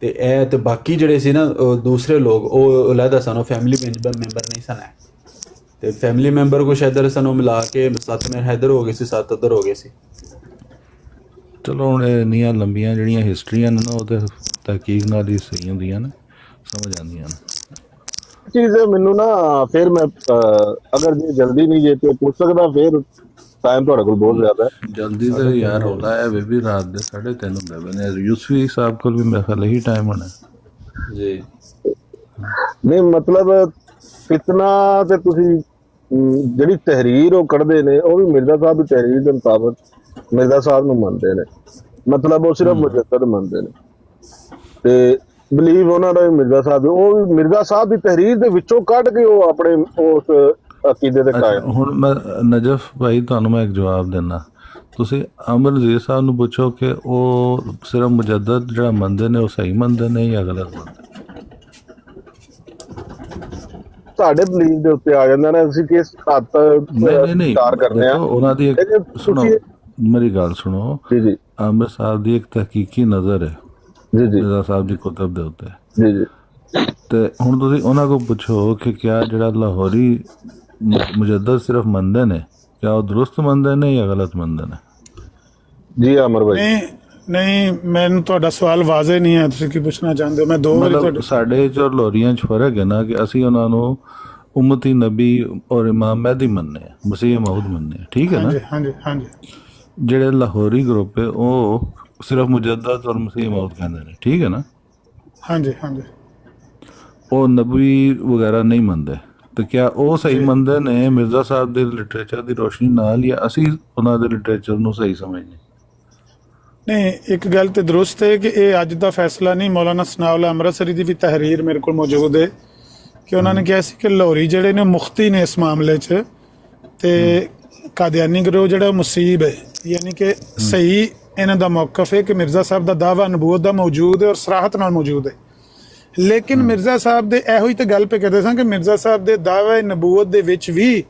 ਤੇ ਇਹ ਤੇ ਬਾਕੀ ਜਿਹੜੇ ਸੀ ਨਾ ਉਹ ਦੂਸਰੇ ਲੋਕ ਉਹ ਅਲੱਗਾ ਸਨ, ਉਹ ਫੈਮਿਲੀ ਮੈਂਬਰ ਨਹੀਂ ਸਨ। ਤੇ ਫੈਮਿਲੀ ਮੈਂਬਰ ਕੁਛ ਇੱਧਰ ਸਨ, ਉਹ ਮਿਲਾ ਕੇ 7 ਨੇ ਇੱਧਰ ਹੋ ਗਏ ਸੀ, 7 ਉੱਧਰ ਹੋ ਗਏ ਸੀ।
ਚਲੋ ਹੁਣ ਇੰਨੀਆਂ ਲੰਬੀਆਂ ਜਿਹੜੀਆਂ ਹਿਸਟਰੀਆਂ ਨੇ ਨਾ ਉਹ ਤੇ ਤਹਿਕੀਕ ਨਾਲ ਹੀ ਸਹੀ ਹੁੰਦੀਆਂ ਨੇ, ਸਮਝ ਆਉਂਦੀਆਂ ਨੇ
ਚੀਜ਼ ਮੈਨੂੰ ਨਾ। ਫਿਰ ਮੈਂ ਅਗਰ ਜੇ ਜਲਦੀ ਨਹੀਂ ਜੇ ਤੇ ਪੁੱਛ ਸਕਦਾ, ਫਿਰ ਟਾਈਮ ਤੁਹਾਡੇ ਕੋਲ ਬਹੁਤ ਜ਼ਿਆਦਾ ਹੈ।
ਜਲਦੀ ਤੇ ਯਾਰ ਹੁੰਦਾ ਹੈ ਵੀ ਰਾਤ ਦੇ 3:30 ਹੁੰਦੇ ਪਏ ਨੇ। ਯੂਸਫੀ ਸਾਹਿਬ ਕੋਲ ਵੀ ਮੇਰੇ ਖਿਆਲ ਇਹੀ ਟਾਈਮ ਹੋਣਾ
ਜੀ।
ਨਹੀਂ ਮਤਲਬ ਕਿਤਨਾ ਤੇ ਤੁਸੀਂ ਜਿਹੜੀ ਤਹਿਰੀਰ ਉਹ ਕੱਢਦੇ ਨੇ, ਉਹ ਵੀ ਮਿਰਜ਼ਾ ਸਾਹਿਬ ਦੀ ਤਹਿਰੀਰ ਦੇ ਮੁਤਾਬਕ ਮਿਰਜ਼ਾ ਸਾਹਿਬ ਨੂੰ ਮੰਨਦੇ ਨੇ, ਮਤਲਬ ਉਹ ਸਿਰਫ ਮੁਜੱਦਦ ਮੰਨਦੇ ਨੇ ਤੇ ਬਲੀਵ ਉਹਨਾਂ ਦਾ ਮਿਰਜ਼ਾ ਸਾਹਿਬ, ਉਹ ਵੀ ਮਿਰਜ਼ਾ ਸਾਹਿਬ ਦੀ ਤਹਿਰੀਰ ਦੇ ਵਿੱਚੋਂ ਕੱਢ ਕੇ ਉਹ ਆਪਣੇ ਉਸ ਅਕੀਦੇ ਦੇ ਕਾਇਮ।
ਹੁਣ ਮੈਂ ਨਜਫ ਭਾਈ ਤੁਹਾਨੂੰ ਮੈਂ ਇੱਕ ਜਵਾਬ ਦੇਣਾ, ਤੁਸੀਂ ਅਮਰ ਨਜ਼ੀਰ ਸਾਹਿਬ ਨੂੰ ਪੁੱਛੋ ਕਿ ਉਹ ਸਿਰਫ ਮੁਜੱਦਦ ਜਿਹੜਾ ਮੰਨਦੇ ਨੇ ਉਹ ਸਹੀ ਮੰਨਦੇ ਨੇ ਜਾਂ ਗਲਤ ਮੰਨਦੇ।
ਸਾਡੇ ਬਲੀਵ ਦੇ ਉੱਤੇ ਆ ਜਾਂਦਾ ਨਾ, ਅਸੀਂ ਕਿਸ ਹੱਦ ਤੱਕ ਵਿਚਾਰ ਕਰਦੇ ਆ
ਉਹਨਾਂ ਦੀ। ਸੁਣੋ ਮੇਰੀ ਗੱਲ ਸੁਣੋ
ਜੀ ਜੀ।
ਆਮਰ ਸਾਹਿਬ ਦੀ ਇੱਕ ਤਹਿਕੀਕੀ ਨਜ਼ਰ ਹੈ
ਜੀ ਜੀ
ਮਿਰਜ਼ਾ ਸਾਹਿਬ ਦੀ ਕੁਤਬ ਦੇ ਉੱਤੇ।
ਜੀ ਜੀ।
ਤੇ ਹੁਣ ਤੁਸੀਂ ਉਹਨਾਂ ਕੋਲ ਪੁੱਛੋ ਕਿ ਕਿਆ ਜਿਹੜਾ ਲਾਹੌਰੀ ਮੁਜੱਦਦ ਸਿਰਫ ਮੰਨਦੇ ਨੇ, ਕਿਆ ਉਹ ਦਰੁਸਤ ਮੰਨਦੇ ਨੇ ਜਾਂ ਗਲਤ ਮੰਨਦੇ ਨੇ? ਜੀ ਅਮਰ ਭਾਈ।
ਨਹੀਂ ਮੈਨੂੰ ਤੁਹਾਡਾ ਸਵਾਲ ਵਾਜ਼ੇ ਨਹੀਂ ਹੈ, ਤੁਸੀਂ ਕੀ ਪੁੱਛਣਾ ਚਾਹੁੰਦੇ ਹੋ? ਮੈਂ ਦੋ ਵਾਰੀ ਤੁਹਾਡੇ
ਸਾਡੇ ਚ ਲਾਹੌਰੀਆਂ ਚ ਫਰਕ ਹੈ ਨਾ ਕਿ ਅਸੀਂ ਉਹਨਾਂ ਨੂੰ ਉਮਤੀ ਨਬੀ ਔਰ ਇਮਾਮ ਮਹਿਦੀ ਮੰਨਦੇ ਆ, ਮਸੀਹ ਮਊਦ ਮੰਨਦੇ ਆ, ਠੀਕ ਹੈ ਨਾ?
ਹਾਂਜੀ ਹਾਂਜੀ।
ਜਿਹੜੇ ਲਾਹੌਰੀ ਗਰੁੱਪ ਹੈ ਉਹ ਸਿਰਫ ਮੁਜੱਦਦ ਔਰ ਮਸੀਹ ਮਊਦ ਕਹਿੰਦੇ ਨੇ, ਠੀਕ ਹੈ ਨਾ?
ਹਾਂਜੀ ਹਾਂਜੀ।
ਉਹ ਨਬੀ ਵਗੈਰਾ ਨਹੀਂ ਮੰਨਦੇ। ਤੇ ਕਿਆ ਉਹ ਸਹੀ ਮੰਨਦੇ ਨੇ ਮਿਰਜ਼ਾ ਸਾਹਿਬ ਦੇ ਲਿਟਰੇਚਰ ਦੀ ਰੋਸ਼ਨੀ ਨਾਲ, ਜਾਂ ਅਸੀਂ ਉਹਨਾਂ ਦੇ ਲਿਟਰੇਚਰ ਨੂੰ ਸਹੀ ਸਮਝਦੇ?
ਨਹੀਂ, ਇੱਕ ਗੱਲ ਤੇ ਦਰੁਸਤ ਹੈ ਕਿ ਇਹ ਅੱਜ ਦਾ ਫੈਸਲਾ ਨਹੀਂ, ਮੌਲਾਨਾ ਸਨਾਉਲਾ ਅੰਮ੍ਰਿਤਸਰੀ ਦੀ ਵੀ ਤਹਿਰੀਰ ਮੇਰੇ ਕੋਲ ਮੌਜੂਦ ਹੈ ਕਿ ਉਹਨਾਂ ਨੇ ਕਿਹਾ ਸੀ ਕਿ ਲਾਹੌਰੀ ਜਿਹੜੇ ਨੇ ਮੁਖਤੀ ਨੇ ਇਸ ਮਾਮਲੇ 'ਚ, ਤੇ ਕਾਦੀਆਨੀ ਗਰੋਹ ਜਿਹੜਾ ਮੁਸੀਬ ਹੈ, ਯਾਨੀ ਕਿ ਸਹੀ ਇਹਨਾਂ ਦਾ ਮੌਕਫ ਹੈ ਕਿ ਮਿਰਜ਼ਾ ਸਾਹਿਬ ਦਾ ਦਾਵਾ ਨਬੂਵਤ ਦਾ ਮੌਜੂਦ ਹੈ ਔਰ ਸਰਾਹਤ ਨਾਲ ਮੌਜੂਦ ਹੈ। ਲੇਕਿਨ ਮਿਰਜ਼ਾ ਸਾਹਿਬ ਦੇ ਇਹੋ ਹੀ ਤੇ ਗੱਲ ਪੇ ਕਰਦੇ ਸਾਂ ਕਿ ਮਿਰਜ਼ਾ ਸਾਹਿਬ ਦੇ ਦਾਅਵੇ ਨਬੂਵਤ ਦੇ ਵਿੱਚ ਵੀ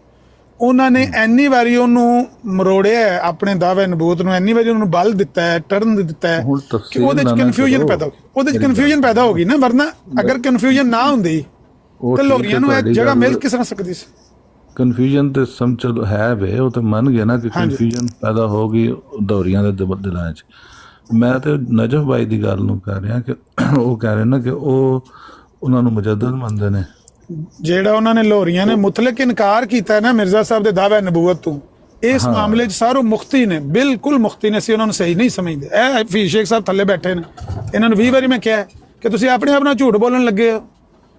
ਉਹਨਾਂ ਨੇ ਇੰਨੀ ਵਾਰੀ ਉਹਨੂੰ ਮਰੋੜਿਆ ਹੈ, ਆਪਣੇ ਦਾਅਵੇ ਨਬੂਵਤ ਨੂੰ ਇੰਨੀ ਵਾਰੀ ਉਹਨੂੰ ਬਲ ਦਿੱਤਾ ਹੈ, ਟਰਨ ਦਿੱਤਾ ਹੈ ਕਿ ਉਹਦੇ 'ਚ ਕਨਫਿਊਜ਼ਨ ਪੈਦਾ ਹੋ ਗਈ। ਉਹਦੇ 'ਚ ਕਨਫਿਊਜ਼ਨ ਪੈਦਾ ਹੋ ਗਈ ਨਾ, ਵਰਨਾ ਅਗਰ ਕਨਫਿਊਜ਼ਨ ਨਾ ਹੁੰਦੀ ਤੇ ਲਾਹੌਰੀਆਂ ਨੂੰ ਇਹ ਜਗ੍ਹਾ ਮਿਲ ਕਿਸ ਤਰ੍ਹਾਂ ਸਕਦੀ ਸੀ?
ਕਨਫਿਊਜ਼ਨ ਤੇ ਸਮਝ ਹੈ ਵੇ, ਉਹ ਤੇ ਮੰਨ ਗਿਆ ਨਾ ਕਿ ਕਨਫਿਊਜ਼ਨ ਪੈਦਾ ਹੋ ਗਈ ਲਾਹੌਰੀਆਂ ਦੇ ਦਿਲਾਂ 'ਚ। ਮੈਂ ਤੇ ਨਜਫ ਭਾਈ ਦੀ ਗੱਲ ਨੂੰ ਕਰ ਰਿਹਾ ਕਿ ਉਹ ਕਹਿ ਰਹੇ ਨਾ ਕਿ ਉਹ ਉਹਨਾਂ ਨੂੰ ਮੁਜੱਦਦ ਮੰਨਦੇ ਨੇ।
ਜਿਹੜਾ ਉਹਨਾਂ ਨੇ ਲਾਹੌਰੀਆਂ ਨੇ ਮੁਤਲਕ ਇਨਕਾਰ ਕੀਤਾ ਨਾ ਮਿਰਜ਼ਾ ਸਾਹਿਬ ਦੇ ਦਾਅਵੇ ਨਬੂਵਤ ਤੋਂ, ਇਸ ਮਾਮਲੇ 'ਚ ਸਾਰੋਂ ਮੁਖਤੀ ਨੇ, ਬਿਲਕੁਲ ਮੁਖਤੀ ਨੇ। ਅਸੀਂ ਉਹਨਾਂ ਨੂੰ ਸਹੀ ਨਹੀਂ ਸਮਝਦੇ। ਇਹ ਹਫੀਜ਼ ਸ਼ੇਖ ਸਾਹਿਬ ਥੱਲੇ ਬੈਠੇ ਨੇ, ਇਹਨਾਂ ਨੂੰ 20 ਵਾਰੀ ਮੈਂ ਕਿਹਾ ਕਿ ਤੁਸੀਂ ਆਪਣੇ ਆਪ ਨਾਲ ਝੂਠ ਬੋਲਣ ਲੱਗੇ ਹੋ।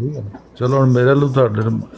ਠੀਕ ਹੈ ਨਾ। ਚਲੋ ਹੁਣ ਮੇਰੇ ਲਈ ਤੁਹਾਡੇ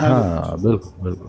ਹਾਂ ਬਿਲਕੁਲ ਬਿਲਕੁਲ।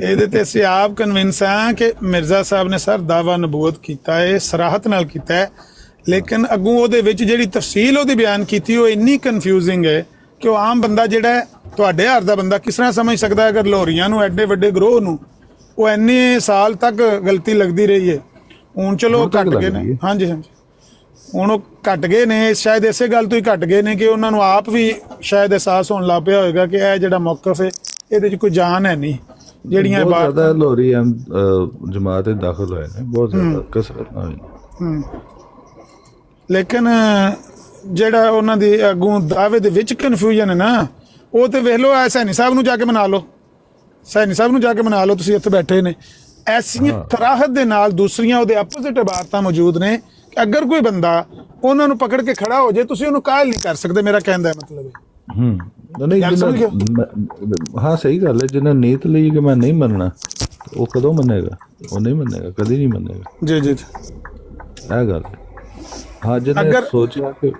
ਇਹਦੇ ਤੇ ਅਸੀਂ ਆਪ ਕਨਵਿੰਸ ਹਾਂ ਕਿ ਮਿਰਜ਼ਾ ਸਾਹਿਬ ਨੇ ਸਰ ਦਾਵਾ ਨਬੂਵਤ ਕੀਤਾ ਹੈ, ਸਰਾਹਤ ਨਾਲ ਕੀਤਾ ਹੈ, ਲੇਕਿਨ ਅੱਗੋਂ ਉਹਦੇ ਵਿੱਚ ਜਿਹੜੀ ਤਫਸੀਲ ਉਹਦੀ ਬਿਆਨ ਕੀਤੀ ਉਹ ਇੰਨੀ ਕਨਫਿਊਜ਼ਿੰਗ ਹੈ ਕਿ ਉਹ ਆਮ ਬੰਦਾ ਜਿਹੜਾ ਹੈ, ਤੁਹਾਡੇ ਹਾਰ ਦਾ ਬੰਦਾ ਕਿਸ ਤਰ੍ਹਾਂ ਸਮਝ ਸਕਦਾ ਹੈ ਅਗਰ ਲਾਹੌਰੀਆਂ ਨੂੰ ਐਡੇ ਵੱਡੇ ਗਰੋਹ ਨੂੰ ਉਹ ਇੰਨੇ ਸਾਲ ਤੱਕ ਗਲਤੀ ਲੱਗਦੀ ਰਹੀ ਹੈ। ਹੁਣ ਚਲੋ
ਹੁਣ ਤੱਕ
ਘਟ ਗਏ
ਲੱਗ
ਨੇ,
ਗਈ ਹੈ।
ਹਾਂਜੀ ਹਾਂਜੀ ਹੁਣ ਉਹ ਘਟ ਗਏ ਨੇ, ਸ਼ਾਇਦ ਇਸੇ ਗੱਲ ਤੋਂ ਹੀ ਘਟ ਗਏ ਨੇ ਕਿ ਉਹਨਾਂ ਨੂੰ ਆਪ ਵੀ ਸ਼ਾਇਦ ਅਹਿਸਾਸ ਹੋਣ ਲੱਗ ਪਿਆ ਹੋਵੇਗਾ ਕਿ ਇਹ ਜਿਹੜਾ ਮੌਕਫ ਹੈ ਇਹਦੇ 'ਚ ਕੋਈ ਜਾਨ ਹੈ ਨਹੀਂ। ਜਿਹੜੀਆਂ
ਬਹੁਤ ਜ਼ਿਆਦਾ
ਇਬਾਰਤਾਂ
ਲੋਰੀ ਜਮਾਤ ਵਿੱਚ ਦਾਖਲ ਹੋਏ ਨੇ, ਬਹੁਤ ਜ਼ਿਆਦਾ ਕਸਰਤ ਨਾਲ ਹੋਈ।
ਲੇਕਿਨ ਜਿਹੜਾ ਉਹਨਾਂ ਦੀ ਅੱਗੋਂ ਦਾਅਵੇ ਦੇ ਵਿੱਚ ਕਨਫਿਊਜ਼ਨ ਹੈ ਨਾ, ਉਹ ਤੇ ਵੇਖ ਲਓ ਸੈਣੀ ਸਾਹਿਬ ਨੂੰ ਜਾ ਕੇ ਮਨਾ ਲਓ, ਸੈਣੀ ਸਾਹਿਬ ਨੂੰ ਜਾ ਕੇ ਮਨਾ ਲਓ, ਤੁਸੀਂ ਇੱਥੇ ਬੈਠੇ ਨੇ। ਐਸੀਆਂ ਤਰਾਹਤ ਦੇ ਨਾਲ ਦੂਸਰੀਆਂ ਉਹਦੇ ਆਪੋਜ਼ਿਟ ਇਬਾਰਤਾਂ ਮੌਜੂਦ ਨੇ ਕਿ ਅਗਰ ਕੋਈ ਬੰਦਾ ਉਹਨਾਂ ਨੂੰ ਪਕੜ ਕੇ ਖੜਾ ਹੋ ਜਾਏ ਤੁਸੀਂ ਉਹਨੂੰ ਕਾਹਲ ਨਹੀਂ ਕਰ ਸਕਦੇ। ਮੇਰਾ ਕਹਿਣ ਦਾ ਮਤਲਬ ਹੈ
ਨਹੀਂ
ਗੱਲ ਸਮਝ
ਹਾਂ ਸਹੀ ਗੱਲ ਹੈ। ਜਿਹਨੇ ਨੀਤ ਲਈ ਕਿ ਮੈਂ ਨਹੀਂ ਮੰਨਣਾ ਉਹ ਕਦੋਂ ਮੰਨੇਗਾ? ਉਹ ਨਹੀਂ ਮੰਨੇਗਾ, ਕਦੀ ਨਹੀਂ ਮੰਨੇਗਾ।
ਜੀ ਜੀ
ਇਹ ਗੱਲ ਹੈ। ਹਾਂ ਜਿਹਨੇ
ਅਗਰ-
ਸੋਚਿਆ ਕਿ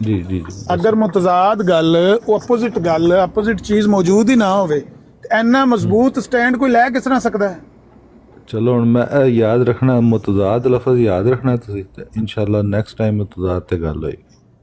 ਜੀ ਜੀ ਜੀ
ਅਗਰ ਮੁਤਜ਼ਾਦ ਗੱਲ, ਉਹ ਆਪੋਜ਼ਿਟ ਗੱਲ, ਆਪੋਜ਼ਿਟ ਚੀਜ਼ ਮੌਜੂਦ ਹੀ ਨਾ ਹੋਵੇ ਤੇ ਇੰਨਾ ਮਜ਼ਬੂਤ ਸਟੈਂਡ ਕੋਈ ਲੈ ਕਿਸ ਤਰ੍ਹਾਂ ਸਕਦਾ ਹੈ?
ਚਲੋ ਹੁਣ ਮੈਂ ਇਹ ਯਾਦ ਰੱਖਣਾ, ਮੁਤਜ਼ਾਦ ਲਫ਼ਜ਼ ਯਾਦ ਰੱਖਣਾ ਤੁਸੀਂ, ਤੇ ਇਨਸ਼ਾਅੱਲਾ ਨੈਕਸਟ ਟਾਈਮ ਮੁਤਜ਼ਾਦ ਤੇ ਗੱਲ ਹੋਏਗੀ।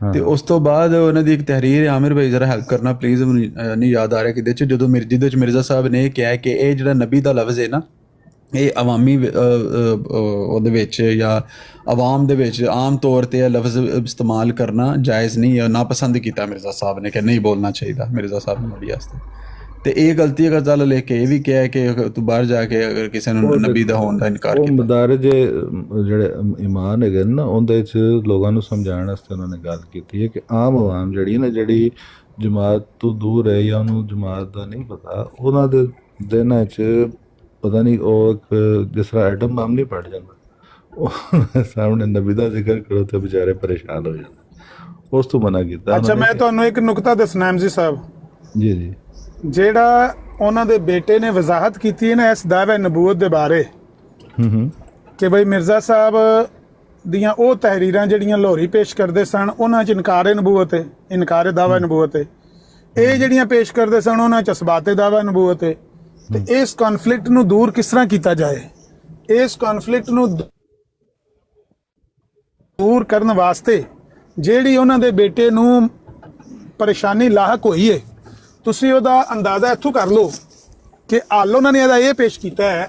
ਤੇ ਉਸ ਤੋਂ ਬਾਅਦ ਉਹਨਾਂ ਦੀ ਇੱਕ ਤਹਿਰੀਰ ਹੈ, ਆਮਿਰ ਭਾਈ ਜ਼ਰਾ ਹੈਲਪ ਕਰਨਾ ਪਲੀਜ਼, ਨਹੀਂ ਯਾਦ ਆ ਰਿਹਾ ਕਿਹਦੇ ਚ, ਜਦੋਂ ਜਿਹਦੇ ਚ ਮਿਰਜ਼ਾ ਸਾਹਿਬ ਨੇ ਇਹ ਕਿਹਾ ਕਿ ਇਹ ਜਿਹੜਾ ਨਬੀ ਦਾ ਲਫ਼ਜ਼ ਹੈ ਨਾ ਇਹ ਅਵਾਮੀ ਉਹਦੇ ਵਿੱਚ ਜਾਂ ਆਵਾਮ ਦੇ ਵਿੱਚ ਆਮ ਤੌਰ ਤੇ ਇਹ ਲਫ਼ਜ਼ ਇਸਤੇਮਾਲ ਕਰਨਾ ਜਾਇਜ਼ ਨਹੀਂ ਹੈ, ਨਾਪਸੰਦ ਕੀਤਾ ਮਿਰਜ਼ਾ ਸਾਹਿਬ ਨੇ ਕਿ ਨਹੀਂ ਬੋਲਣਾ ਚਾਹੀਦਾ ਮਿਰਜ਼ਾ ਸਾਹਿਬ ਨੂੰ ਨਬੀ ਵਾਸਤੇ। ਤੇ ਇਹ ਗਲਤੀ ਦਾ ਜ਼ਾਲਾ ਲੈ ਕੇ ਇਹ ਵੀ ਕਿਹਾ ਕਿ ਤੂੰ ਬਾਹਰ ਜਾ ਕੇ ਅਗਰ ਕਿਸੇ ਨੂੰ ਨਬੀ ਦਾ ਹੋਣ ਦਾ ਇਨਕਾਰ
ਉਹ
ਕੀਤਾ।
ਮਦਾਰਜ ਜਿਹੜੇ ਇਮਾਨ ਹੈਗੇ ਨਾ ਉਹਦੇ 'ਚ ਲੋਕਾਂ ਨੂੰ ਸਮਝਾਉਣ ਵਾਸਤੇ ਉਹਨਾਂ ਨੇ ਗੱਲ ਕੀਤੀ ਹੈ ਕਿ ਆਮ ਆਵਾਮ ਜਿਹੜੀ ਨਾ ਜਿਹੜੀ ਜਮਾਤ ਤੋਂ ਦੂਰ ਹੈ ਜਾਂ ਉਹਨੂੰ ਜਮਾਤ ਦਾ ਨਹੀਂ ਪਤਾ, ਉਹਨਾਂ ਦੇ ਦਿਨਾਂ 'ਚ ਪਤਾ ਨਹੀਂ ਉਹ ਇੱਕ ਜਿਸ ਤਰ੍ਹਾਂ ਐਟਮ ਬੰਬ ਨਹੀਂ ਪੜ ਜਾਂਦਾ, ਉਹ ਸਾਹਮਣੇ ਨਬੀ ਦਾ ਜ਼ਿਕਰ ਕਰੋ ਤੇ ਵਿਚਾਰੇ ਪਰੇਸ਼ਾਨ ਹੋ ਜਾਂਦੇ। ਉਸ ਤੋਂ ਮਨਾ ਕੀਤਾ
ਅੱਛਾ ਮੈਂ ਤੁਹਾਨੂੰ ਇੱਕ ਨੁਕਤਾ ਦੱਸਣਾ ਐਮਜੀ ਸਾਹਿਬ,
ਜੀ ਜੀ
ਜਿਹੜਾ ਉਹਨਾਂ ਦੇ ਬੇਟੇ ਨੇ ਵਜ਼ਾਹਤ ਕੀਤੀ ਹੈ ਨਾ ਇਸ ਦਾਅਵੇ ਨਬੂਵਤ ਦੇ ਬਾਰੇ ਕਿ ਬਈ ਮਿਰਜ਼ਾ ਸਾਹਿਬ ਦੀਆਂ ਉਹ ਤਹਿਰੀਰਾਂ ਜਿਹੜੀਆਂ ਲਾਹੌਰੀ ਪੇਸ਼ ਕਰਦੇ ਸਨ ਉਹਨਾਂ 'ਚ ਇਨਕਾਰ ਨਬੂਵਤ ਹੈ, ਇਨਕਾਰ ਦਾਵਾ ਨਬੂਵਤ ਹੈ, ਇਹ ਜਿਹੜੀਆਂ ਪੇਸ਼ ਕਰਦੇ ਸਨ ਉਹਨਾਂ 'ਚ ਇਸਬਾਤ ਦਾਵਾ ਨਬੂਵਤ ਹੈ। ਤੇ ਇਸ ਕਨਫਲਿਕਟ ਨੂੰ ਦੂਰ ਕਿਸ ਤਰ੍ਹਾਂ ਕੀਤਾ ਜਾਏ? ਇਸ ਕਨਫਲਿਕਟ ਨੂੰ ਦੂਰ ਕਰਨ ਵਾਸਤੇ ਜਿਹੜੀ ਉਹਨਾਂ ਦੇ ਬੇਟੇ ਨੂੰ ਪਰੇਸ਼ਾਨੀ ਲਾਹਕ ਹੋਈ ਹੈ, ਤੁਸੀਂ ਉਹਦਾ ਅੰਦਾਜ਼ਾ ਇੱਥੋਂ ਕਰ ਲਓ ਕਿ ਹਾਲ ਉਹਨਾਂ ਨੇ ਇਹਦਾ ਇਹ ਪੇਸ਼ ਕੀਤਾ ਹੈ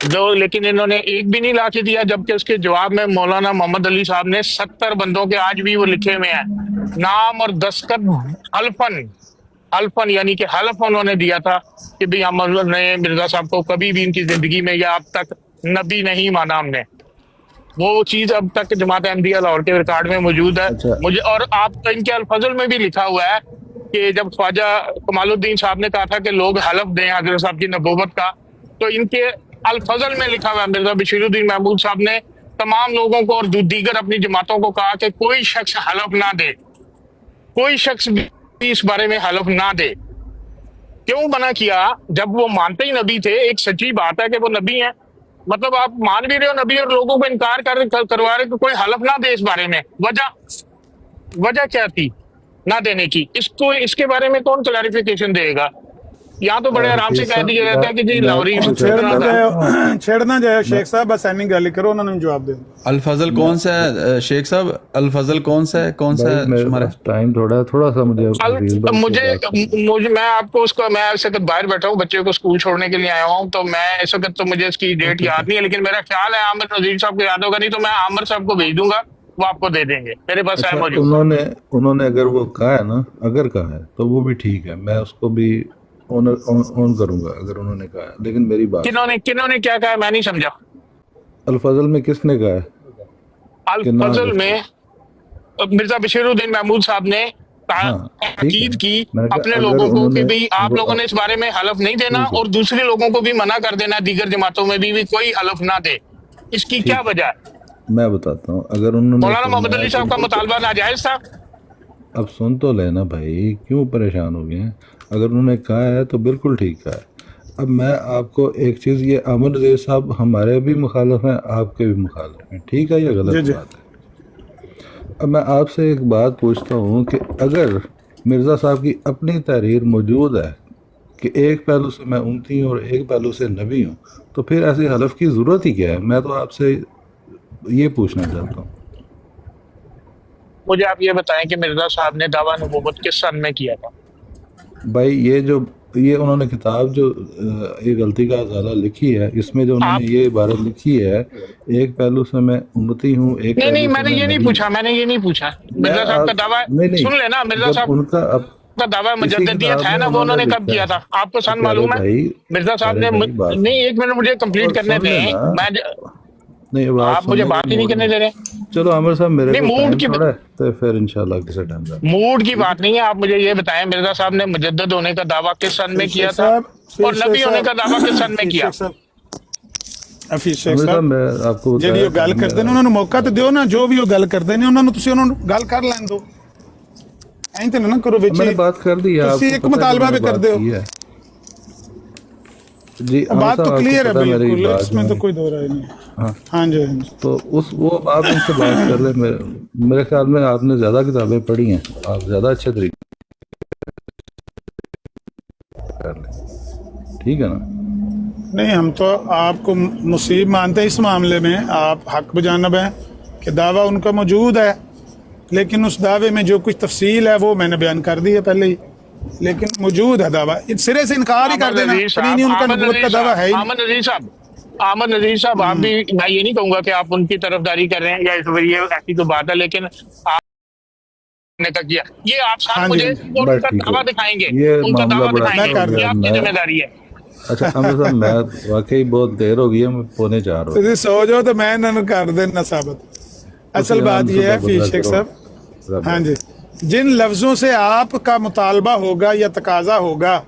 جو لیکن انہوں نے ایک بھی نہیں لا کے دیا، جبکہ اس کے جواب میں مولانا محمد علی صاحب نے 70 بندوں کے آج بھی وہ لکھے ہوئے ہیں، نام اور دستخط حلفن یعنی کہ حلف انہوں نے دیا تھا کہ بھی ہم نے مرزا صاحب کو کبھی بھی ان کی زندگی میں یا اب تک نبی نہیں مانا ہم نے. وہ چیز اب تک جماعت احمدیہ لاہور کے ریکارڈ میں موجود ہے.
اچھا
مجھے اور آپ ان کے الفضل میں بھی لکھا ہوا ہے کہ جب خواجہ کمال الدین صاحب نے کہا تھا کہ لوگ حلف دیں حضرت صاحب کی نبوت کا، تو ان کے الفضل میں لکھا ہوا ہے مرزا بشیر الدین محمود صاحب نے تمام لوگوں کو اور دیگر اپنی جماعتوں کو کہا کہ کوئی شخص حلف نہ دے، کوئی شخص بھی اس بارے میں حلف نہ دے. کیوں منع کیا؟ جب وہ مانتے ہی نبی تھے. ایک سچی بات ہے کہ وہ نبی ہیں، مطلب آپ مان بھی رہے ہو نبی اور لوگوں کو انکار کروا رہے کہ کوئی حلف نہ دے اس بارے میں. وجہ کیا تھی نہ دینے کی؟ اس کے بارے میں کون کلیریفیکیشن دے گا؟ یہاں تو بڑے آرام سے کہہ دیا جاتا ہے کہ جی لاہوری
چھیڑنا جائے شیخ صاحب، بس اینی گل کرو، انہوں نے جواب دے.
الفضل کون سا ہے شیخ صاحب؟ الفضل کون سا ہے شمارہ؟
ٹائم تھوڑا سا
مجھے میں آپ کو اس کو میں اس وقت باہر بیٹھا ہوں، بچے کو اسکول چھوڑنے کے لیے آیا ہوں، تو میں اس وقت تو مجھے اس کی ڈیٹ یاد نہیں ہے، لیکن میرا خیال ہے عامر نذیر صاحب کو یاد ہوگا، نہیں تو میں عامر صاحب کو بھیج دوں گا، وہ آپ کو دے دیں گے، میرے پاس ہے موجود.
انہوں نے اگر وہ کہا ہے نا، اگر کہا ہے تو وہ بھی ٹھیک ہے، میں اس کو بھی اون کروں گا اگر انہوں نے کہا ہے. لیکن میری بات
کنہوں نے کیا کہا ہے؟ میں نہیں سمجھا.
الفضل میں کس نے کہا ہے؟
الفضل میں مرزا بشیر الدین محمود صاحب نے تاکید کی اپنے لوگوں کو کہ بھی آپ لوگوں نے اس بارے میں حلف نہیں دینا، اور دوسرے لوگوں کو بھی منع کر دینا، دیگر جماعتوں میں بھی کوئی حلف نہ دے. اس کی کیا وجہ ہے؟
میں بتاتا ہوں. اگر انہوں نے
مولانا محمد علی صاحب کا مطالبہ ناجائز تھا.
اب سن تو لینا بھائی، کیوں پریشان ہو گئے ہیں؟ اگر انہوں نے کہا ہے تو بالکل ٹھیک کہا ہے. اب میں آپ کو ایک چیز، یہ عامر نذیر صاحب ہمارے بھی مخالف ہیں، آپ کے بھی مخالف ہیں، ٹھیک ہے، یہ غلط بات ہے. اب میں آپ سے ایک بات پوچھتا ہوں کہ اگر مرزا صاحب کی اپنی تحریر موجود ہے کہ ایک پہلو سے میں امتی ہوں اور ایک پہلو سے نبی ہوں، تو پھر ایسے حلف کی ضرورت ہی کیا ہے؟ میں تو آپ سے یہ پوچھنا چاہتا ہوں.
مجھے آپ یہ بتائیں کہ مرزا صاحب نے دعویٰ نبوت کس سن میں کیا تھا؟
بھائی یہ انہوں نے کتاب جو یہ غلطی کا ازالہ لکھی ہے، اس میں جو انہوں نے یہ عبارت لکھی ہے، ایک پہلو سے میں امتی ہوں، ایک
نہیں میں نے یہ نہیں پوچھا. مرزا صاحب کا دعویٰ سن لینا، مرزا صاحب کا دعویٰ مجددیت ہے نا، وہ انہوں نے کب کیا تھا؟ آپ کو سن معلوم ہے؟ مرزا صاحب نے نہیں، ایک منٹ مجھے کمپلیٹ کرنے دیں، آپ مجھے بات ہی نہیں کرنے دے رہے.
چلو عامر صاحب میرے موڈ کی تو پھر انشاءاللہ کسی ٹائم
موڈ کی بات نہیں ہے. آپ مجھے یہ بتائیں مرزا صاحب نے مجدد ہونے کا دعویٰ کس سن میں کیا تھا اور نبی ہونے کا دعویٰ کس سن میں کیا؟
حفیظ شیخ صاحب جی گل کرتے ہیں، انہوں نے موقع تو دیو نا، جو بھی وہ گل کرتے ہیں انہوں نے گل کر لین دو، این تو نہ کرو
میں نے بات کر دی.
تسی ایک مطالبہ بھی کر دیو
جی.
بات تو کلیئر ہے بالکل، اس میں تو کوئی دو رائے نہیں. ہاں جی
تو وہ آپ ان سے بات کر لیں. میرے خیال میں آپ نے زیادہ کتابیں پڑھی ہیں، آپ زیادہ اچھے طریقے کر لیں، ٹھیک ہے نا؟
نہیں، ہم تو آپ کو مصیب مانتے ہیں اس معاملے میں، آپ حق بجانب ہیں کہ دعویٰ ان کا موجود ہے، لیکن اس دعوے میں جو کچھ تفصیل ہے وہ میں نے بیان کر دی ہے پہلے ہی، لیکن موجود ہے دعویٰ. سرے سے انکار ہی کر دینا، نہیں ان کا نبوت کا دعویٰ ہے ہی.
احمد نذیر صاحب، آپ بھی، میں یہ نہیں کہوں گا کہ آپ ان کی طرفداری کر رہے ہیں یا یہ ایسی تو بات ہے، لیکن آپ نے کا کیا یہ آپ ساتھ مجھے ان کا دعویٰ دکھائیں گے، ان کا دعویٰ دکھائیں گے، یہ آپ کی ذمہ داری ہے.
اچھا عامر صاحب، میں واقعی بہت دیر ہو گئی ہے، میں پونے 4
تسی سو جاؤ تو میں انہوں نے کر دینا ثابت. اصل بات یہ ہے حفیظ شیخ صاحب، ہاں جی، جن لفظوں سے آپ کا مطالبہ ہوگا یا تقاضا ہوگا،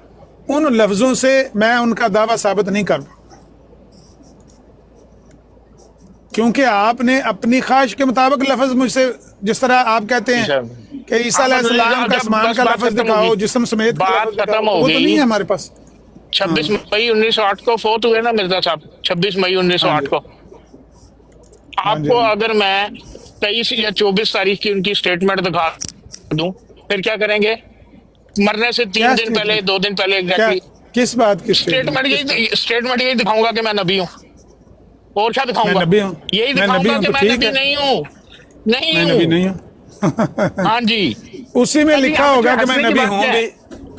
ان لفظوں سے میں ان کا دعویٰ ثابت نہیں کر پاؤں، کیونکہ آپ نے اپنی خواہش کے مطابق لفظ مجھ سے، جس طرح آپ کہتے ہیں کہ عیسیٰ علیہ السلام کا اسمان کا لفظ دکھاؤ، جسم سمیت کا لفظ دکھاؤ، وہ تو نہیں ہے ہمارے پاس.
26 مئی 1908 کو فوت ہوئے نا مرزا صاحب، 26 مئی 1908 کو. آپ کو اگر میں 23 یا 24 تاریخ کی ان کی سٹیٹمنٹ دکھا دوں، پھر کیا کریں گے؟ مرنے سے 3 دن پہلے، 2 دن پہلے
کس بات کی
سٹیٹمنٹ یہی دکھاؤں گا کہ میں نبی ہوں، اور کیا دکھاؤں گا؟ یہی دکھاؤں گا کہ میں نبی نہیں ہوں. نہیں ہوں. ہاں جی،
اسی میں لکھا ہوگا کہ میں نبی ہوں بھی،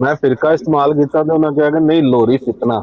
ਮੈਂ ਫਿਰਕਾ ਇਸਤੇਮਾਲ ਕੀਤਾ ਤੇ ਉਹਨਾਂ ਕਿਹਾ ਕਿ ਨਹੀਂ ਲੋਰੀ ਫਿਤਨਾ,